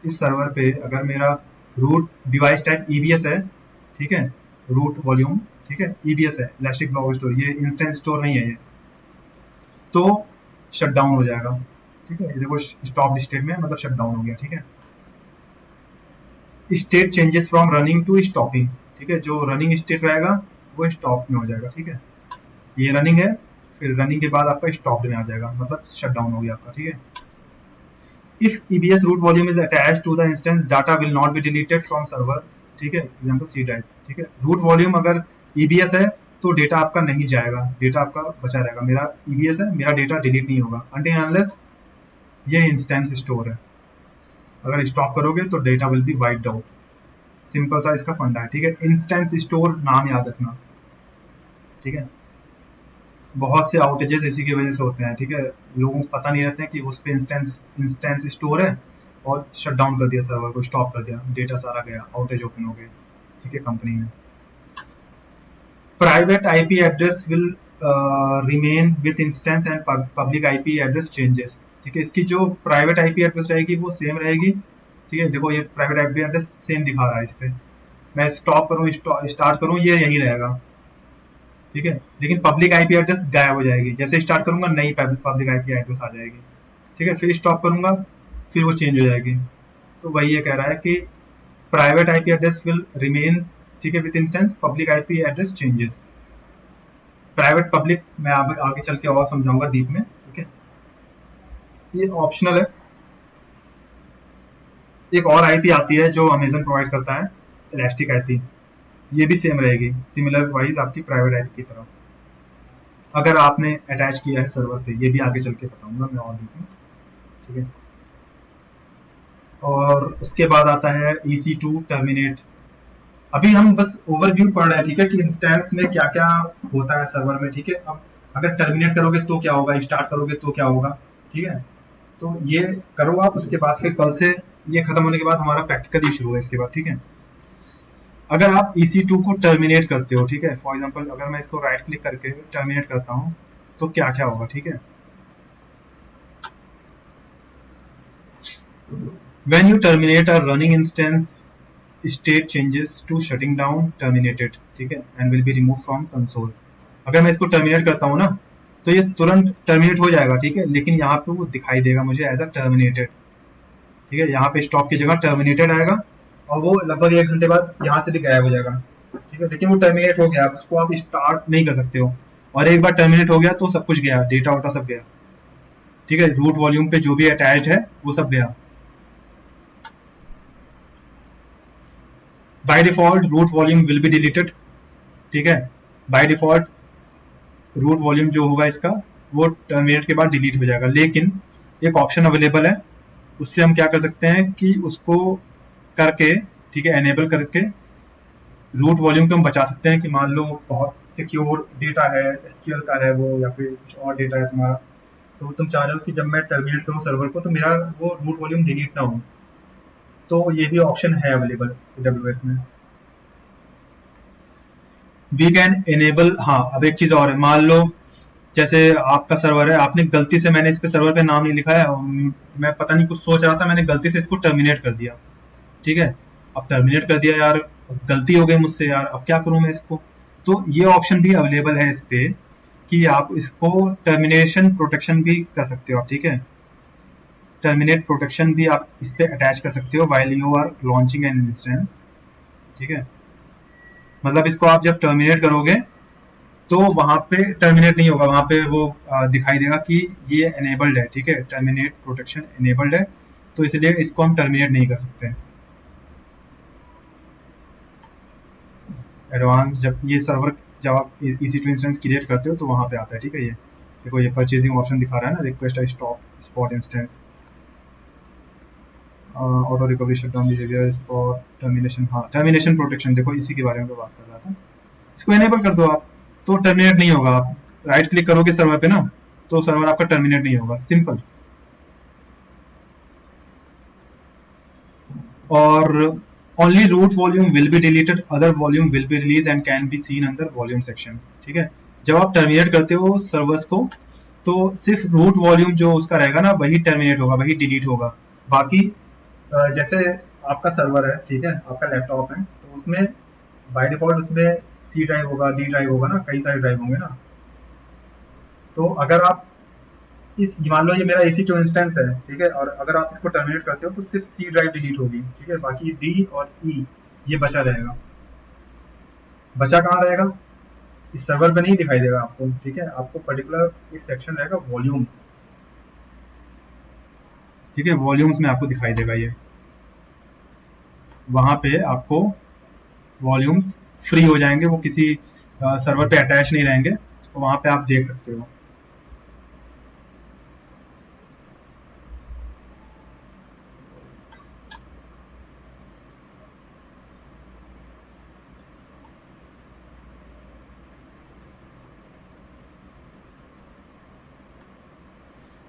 इस सर्वर पे अगर मेरा रूट डिवाइस टाइप ईबीएस है, ठीक है, रूट वॉल्यूम, ठीक है, ईबीएस है, इलास्टिक ब्लॉक स्टोर, ये इंस्टेंस स्टोर नहीं है ये, तो शट डाउन हो जाएगा, ठीक है। ये देखो स्टॉप स्टेट में मतलब शट डाउन हो गया, ठीक है। State changes from running to stopping, ठीक है, जो रनिंग स्टेट रहेगा वो स्टॉप में हो जाएगा, ठीक है। ये रनिंग है, फिर रनिंग के बाद आपका स्टॉप में आ जाएगा, मतलब शट डाउन हो गया आपका, ठीक है। इफ EBS root volume is attached to the instance data will not be deleted from server, ठीक है, एग्जांपल सी ड्राइव, ठीक है। रूट वॉल्यूम अगर EBS है तो डेटा आपका नहीं जाएगा, डेटा आपका बचा रहेगा। मेरा EBS है, मेरा डेटा डिलीट नहीं होगा अनटिल अनलेस ये इंस्टेंस स्टोर है। अगर स्टॉप करोगे तो data will be wiped out. Simple सा इसका फंडा है, ठीक है। इंस्टेंस स्टोर नाम याद रखना, ठीक है। बहुत से आउटेजेस इसी की वजह से होते हैं, ठीक है। लोगों को पता नहीं रहता है कि उस पे इंस्टेंस स्टोर है और शट डाउन कर दिया सर्वर को, स्टॉप कर दिया, डेटा सारा गया, आउटेज ओपन हो गए, ठीक है, कंपनी में। Private IP address will remain with instance and public IP address changes, ठीक है। इसकी जो प्राइवेट IP एड्रेस रहेगी वो सेम रहेगी, ठीक है। देखो ये प्राइवेट IP एड्रेस सेम दिखा रहा है इस पे, मैं स्टॉप करूँ स्टार्ट करूँ ये यही रहेगा, ठीक है। लेकिन पब्लिक IP एड्रेस गायब हो जाएगी, जैसे स्टार्ट करूंगा नई पब्लिक IP एड्रेस आ जाएगी, ठीक है। फिर स्टॉप करूंगा फिर वो चेंज हो जाएगी। तो वही ये कह रहा है कि private IP address will remain, ठीक है, with instance, public IP address changes. Private public मैं आगे चल के और समझाऊंगा डीप में, ठीक है। ये ऑप्शनल है। एक और IP आती है जो अमेजन प्रोवाइड करता है, इलास्टिक IP, ये भी सेम रहेगी, सिमिलर वाइज आपकी प्राइवेट IP की तरह, अगर आपने अटैच किया है सर्वर पे। ये भी आगे चल के बताऊंगा मैं और डीप में, ठीक है। और उसके बाद आता है EC2 टर्मिनेट। अभी हम बस ओवरव्यू पढ़ रहे हैं, ठीक है, कि इंस्टेंस में क्या क्या होता है सर्वर में, ठीक है। अब अगर टर्मिनेट करोगे तो क्या होगा, स्टार्ट करोगे तो क्या होगा, ठीक है। तो ये करो आप, उसके बाद फिर कल से ये खत्म होने के बाद हमारा प्रैक्टिकल ही शुरू है इसके बाद, ठीक है। अगर आप EC2 को टर्मिनेट करते हो, ठीक है, फॉर एग्जांपल अगर मैं इसको राइट क्लिक करके टर्मिनेट करता हूं तो क्या क्या होगा, ठीक है। When you terminate a running instance, state changes to shutting down terminated, ठीक है, and will be removed from console। अगर मैं इसको टर्मिनेट करता हूँ ना तो ये तुरंत टर्मिनेट हो जाएगा, ठीक है, लेकिन यहाँ पे वो दिखाई देगा मुझे एज अ टर्मिनेटेड, ठीक है। यहाँ पे स्टॉप की जगह टर्मिनेटेड आएगा और वो लगभग 1 घंटे बाद यहाँ से भी गायब हो जाएगा, ठीक है। लेकिन वो टर्मिनेट हो गया, उसको आप स्टार्ट नहीं कर सकते हो, और एक बार टर्मिनेट हो गया तो सब कुछ गया, डेटा वोटा सब गया, ठीक है। रूट वॉल्यूम पे जो भी अटैच्ड है वो सब गया। By default root volume will be deleted, ठीक है। बाय डिफॉल्ट रूट वॉल्यूम जो होगा इसका वो टर्मिनेट के बाद डिलीट हो जाएगा, लेकिन एक ऑप्शन अवेलेबल है, उससे हम क्या कर सकते हैं कि उसको करके, ठीक है, एनेबल करके रूट वॉल्यूम को हम बचा सकते हैं। कि मान लो बहुत सिक्योर डेटा है, SQL का है वो, या फिर कुछ और डेटा है तुम्हारा, तो तुम चाह रहे हो कि जब मैं टर्मिनेट करूँ सर्वर को तो मेरा वो रूट वॉल्यूम डिलीट ना हो, तो ये भी ऑप्शन है अवेलेबल AWS में। वी कैन एनेबल, हाँ अब एक चीज और है, मान लो जैसे आपका सर्वर है, आपने गलती से, मैंने इस पे सर्वर पे नाम नहीं लिखा है, मैं पता नहीं कुछ सोच रहा था, मैंने गलती से इसको टर्मिनेट कर दिया, ठीक है। अब टर्मिनेट कर दिया यार, गलती हो गई मुझसे यार, अब क्या करूं मैं इसको। तो ये ऑप्शन भी अवेलेबल है इस पे कि आप इसको टर्मिनेशन प्रोटेक्शन भी कर सकते हो आप, ठीक है। टर्मिनेट प्रोटेक्शन भी आप इस पे अटैच कर सकते हो while you are launching an instance, ठीक है। मतलब इसको आप जब टर्मिनेट करोगे तो वहां पे टर्मिनेट नहीं होगा, वहां पे वो दिखाई देगा कि ये एनेबल्ड है, ठीक है, टर्मिनेट प्रोटेक्शन एनेबल्ड है, तो इसलिए इसको हम टर्मिनेट नहीं कर सकते। एडवांस जब ये सर्वर, जब आप EC2 इंस्टेंस क्रिएट करते हो तो वहां पे आता है, ठीक है। ये देखो ये परचेजिंग ऑप्शन दिखा रहा है ना, request I stop spot instance, auto recovery shutdown behaviour, spot termination, हाँ टर्मिनेशन प्रोटेक्शन, देखो इसी के बारे में बात कर रहा था। इसको एनेबल कर दो आप तो टर्मिनेट नहीं होगा। आप राइट क्लिक करोगे सर्वर पे ना तो सर्वर आपका टर्मिनेट नहीं होगा, सिंपल। और only root volume will be deleted, other volume will be release and can be seen under volume section, ठीक है। जब आप टर्मिनेट करते हो सर्वर्स को तो सिर्फ रूट वॉल्यूम जो उसका रहेगा ना वही टर्मिनेट होगा, वही डिलीट होगा। बाकी जैसे आपका सर्वर है, ठीक है, आपका लैपटॉप है, तो उसमें बाय डिफॉल्ट उसमें C ड्राइव होगा, D ड्राइव होगा ना, कई सारे ड्राइव होंगे ना। तो अगर आप इस, मान लो ये मेरा EC2 इंस्टेंस है, ठीक है, और अगर आप इसको टर्मिनेट करते हो तो सिर्फ C ड्राइव डिलीट होगी, ठीक है, बाकी D और E ये बचा रहेगा। बचा कहाँ रहेगा, इस सर्वर पे नहीं दिखाई देगा आपको, ठीक है। आपको पर्टिकुलर एक सेक्शन रहेगा वॉल्यूम्स, ठीक है, वॉल्यूम्स में आपको दिखाई देगा ये, वहां पे आपको वॉल्यूम्स फ्री हो जाएंगे, वो किसी सर्वर पे अटैच नहीं रहेंगे, तो वहां पे आप देख सकते हो।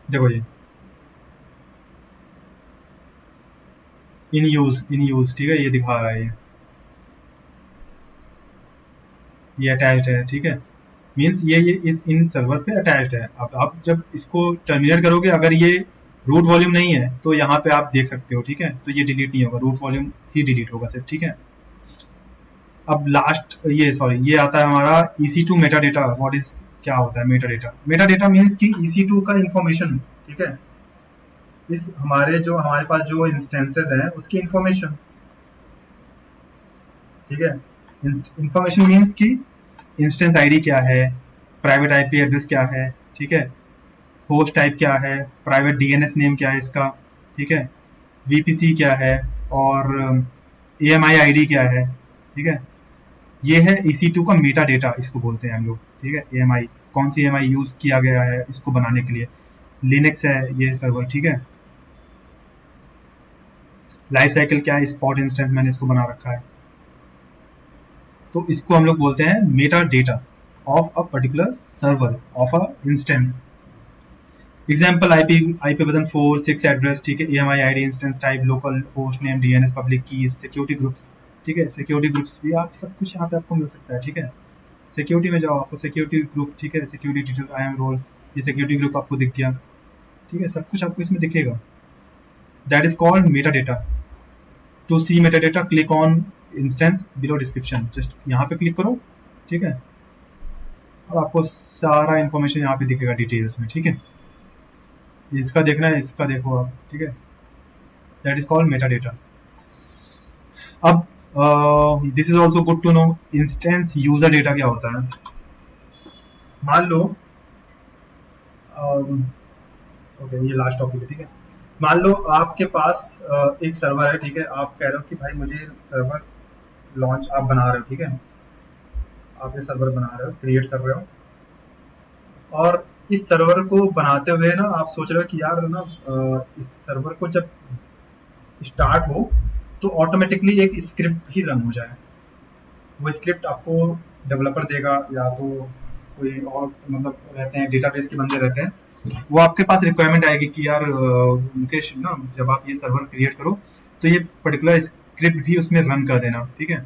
देखो ये इन यूज ठीक है, ये दिखा रहा है, ये अटैच्ड है, ठीक है, मीन्स ये इस इन सर्वर पे अटैच्ड है। अब आप जब इसको टर्मिनेट करोगे, अगर ये रूट वॉल्यूम नहीं है तो यहाँ पे आप देख सकते हो, ठीक है, तो ये डिलीट नहीं होगा, रूट वॉल्यूम ही डिलीट होगा सिर्फ, ठीक है। अब लास्ट ये सॉरी ये आता है हमारा EC2 Meta data. What is, क्या होता है Meta data? Meta data means कि EC2 का इंफॉर्मेशन, ठीक है, इस हमारे पास जो इंस्टेंसेस हैं उसकी इंफॉर्मेशन, ठीक है। इंफॉर्मेशन मीन्स कि इंस्टेंस आईडी क्या है, प्राइवेट आईपी एड्रेस क्या है, ठीक है, होस्ट टाइप क्या है, प्राइवेट डीएनएस नेम क्या है इसका, ठीक है, वीपीसी क्या है, और एएमआई आईडी क्या है, ठीक है। ये है EC2 का मेटा डेटा, इसको बोलते हैं हम लोग, ठीक है। एएमआई, कौन सी एएमआई यूज किया गया है इसको बनाने के लिए, लिनक्स है ये सर्वर, ठीक है। लाइफ साइकिल क्या है, स्पॉट इंस्टेंस मैंने इसको बना रखा है, तो इसको हम लोग बोलते हैं Meta data of a particular server of a instance. Example IP version 4 6 address, ठीक है, AMI ID, instance type, local host name, DNS, public keys, security groups, ठीक है, सिक्योरिटी ग्रुप्स भी आप सब कुछ यहाँ पे आपको मिल सकता है, ठीक है। सिक्योरिटी में जाओ, आपको सिक्योरिटी ग्रुप, ठीक है, security details, IAM role, ये सिक्योरिटी ग्रुप आपको दिख गया, ठीक है, सब कुछ आपको इसमें दिखेगा। That is called meta data. To see meta data click on instance below description, just यहाँ पे क्लिक करो, ठीक है, और आपको सारा इंफॉर्मेशन यहाँ पे दिखेगा डिटेल्स में, ठीक है। इसका देखना है, इसका देखो आप, ठीक है, that is called meta data. अब this is also good to know, instance user data क्या होता है। मान लो ओके, ये लास्ट टॉपिक है, ठीक है। मान लो आपके पास एक सर्वर है, ठीक है, आप कह रहे हो कि भाई मुझे सर्वर लॉन्च आप बना रहे हो, ठीक है, आप ये सर्वर बना रहे हो, क्रिएट कर रहे हो, और इस सर्वर को बनाते हुए ना आप सोच रहे हो कि यार ना इस सर्वर को जब स्टार्ट हो तो ऑटोमेटिकली एक स्क्रिप्ट ही रन हो जाए। वो स्क्रिप्ट आपको डेवलपर देगा, या तो कोई और मतलब रहते हैं, डेटाबेस के बंदे रहते हैं, वो आपके पास रिक्वायरमेंट आएगी कि यार मुकेश ना जब आप ये सर्वर क्रिएट करो तो ये पर्टिकुलर स्क्रिप्ट भी उसमें रन कर देना, ठीक है।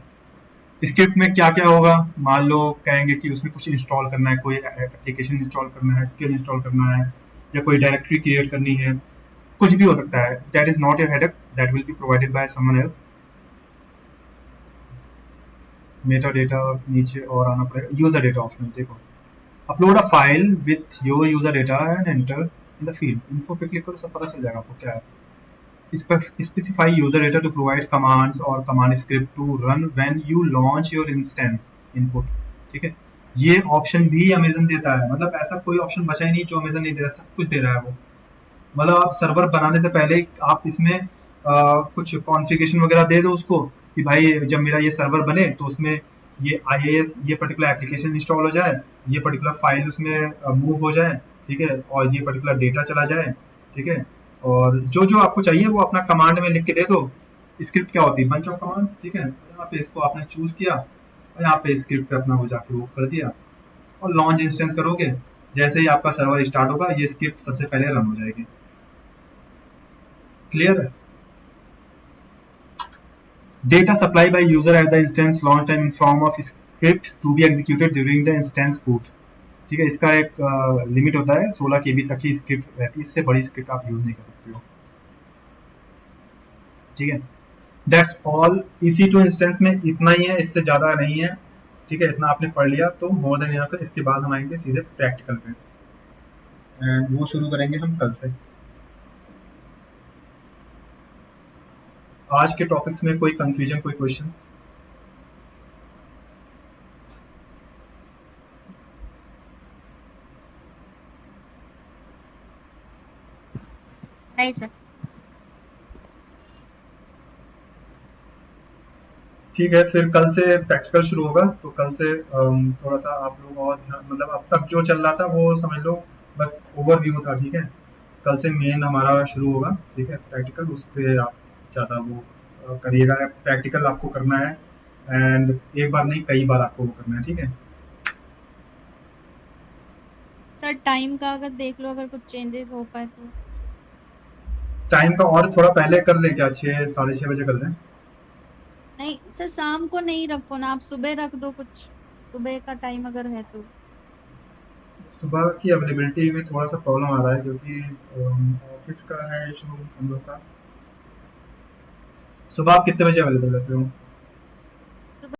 स्क्रिप्ट में क्या क्या होगा, मान लो कहेंगे कि उसमें कुछ इंस्टॉल करना है, कोई एप्लीकेशन इंस्टॉल करना है, स्किल इंस्टॉल करना है, या कोई डायरेक्टरी क्रिएट करनी है, कुछ भी हो सकता है। That is not your headache, that will be provided by someone else. Meta data नीचे और आना पड़ेगा, यूजर डेटा ऑप्शन देखो, upload a file with your user data and enter in the field, info पे क्लिक करो, सब पता चल जाएगा आपको क्या है। Specify user data to provide commands or command script to run when you launch your instance input, ठीक है। ये ऑप्शन भी अमेजन देता है, मतलब ऐसा कोई ऑप्शन बचा ही नहीं जो अमेजन नहीं दे रहा, सब कुछ दे रहा है वो। मतलब आप सर्वर बनाने से पहले आप इसमें कुछ कॉन्फ़िगरेशन वगैरह दे दो उसको कि भाई जब मेरा ये सर्वर बने तो उसमें ये IIS ये पर्टिकुलर एप्लीकेशन इंस्टॉल हो जाए, ये पर्टिकुलर फाइल उसमें मूव हो जाए, ठीक है, और ये पर्टिकुलर डेटा चला जाए, ठीक है, और जो जो आपको चाहिए वो अपना कमांड में लिख के दे दो। स्क्रिप्ट क्या होती है, बंच ऑफ कमांड्स, ठीक है, यहाँ पे इसको आपने चूज किया और यहाँ पे स्क्रिप्ट पे अपना वो जाके वो कर दिया, और लॉन्च इंस्टेंस करोगे, जैसे ही आपका सर्वर स्टार्ट होगा ये स्क्रिप्ट सबसे पहले रन हो जाएगी। क्लियर है? Data supplied by user at the instance launch time in form of script to be executed during the instance boot, ठीक है। इसका एक लिमिट होता है 16 KB तक ही स्क्रिप्ट रहती है, इससे बड़ी स्क्रिप्ट आप यूज नहीं कर सकते हो, ठीक है। दैट्स ऑल, EC2 इंस्टेंस में इतना ही है, इससे ज्यादा नहीं है, ठीक है, इतना आपने पढ़ लिया तो मोर देन इनफ है। इसके बाद हम आएंगे सीधे प्रैक्टिकल पे, एंड वो शुरू करेंगे हम कल से। आज के टॉपिक्स में कोई कंफ्यूजन, कोई क्वेश्चंस? नहीं सर। ठीक है, फिर कल से प्रैक्टिकल शुरू होगा, तो कल से थोड़ा सा आप लोग और ध्यान, मतलब अब तक जो चल रहा था वो समझ लो बस ओवरव्यू था, ठीक है। कल से मेन हमारा शुरू होगा, ठीक है, प्रैक्टिकल। उस पे आप ज़्यादा वो करिएगा। प्रैक्टिकल आपको करना है, एंड एक बार नहीं कई बार आपको वो करना है, ठीक है। सर टाइम का अगर देख लो, अगर कुछ चेंजेस हो पाए तो। टाइम का और थोड़ा पहले कर दें क्या, 6 साढ़े 6 बजे कर दें? नहीं सर, शाम को नहीं रखो ना, आप सुबह रख दो कुछ, सुबह का टाइम अगर है तो। सुबह की अवेलेबिलिटी में थोड़ा सा प्रॉब्लम आ रहा है, क्योंकि ऑफिस का है इशू हम लोग का। सुबह आप कितने बजे अवेलेबल रहते हो?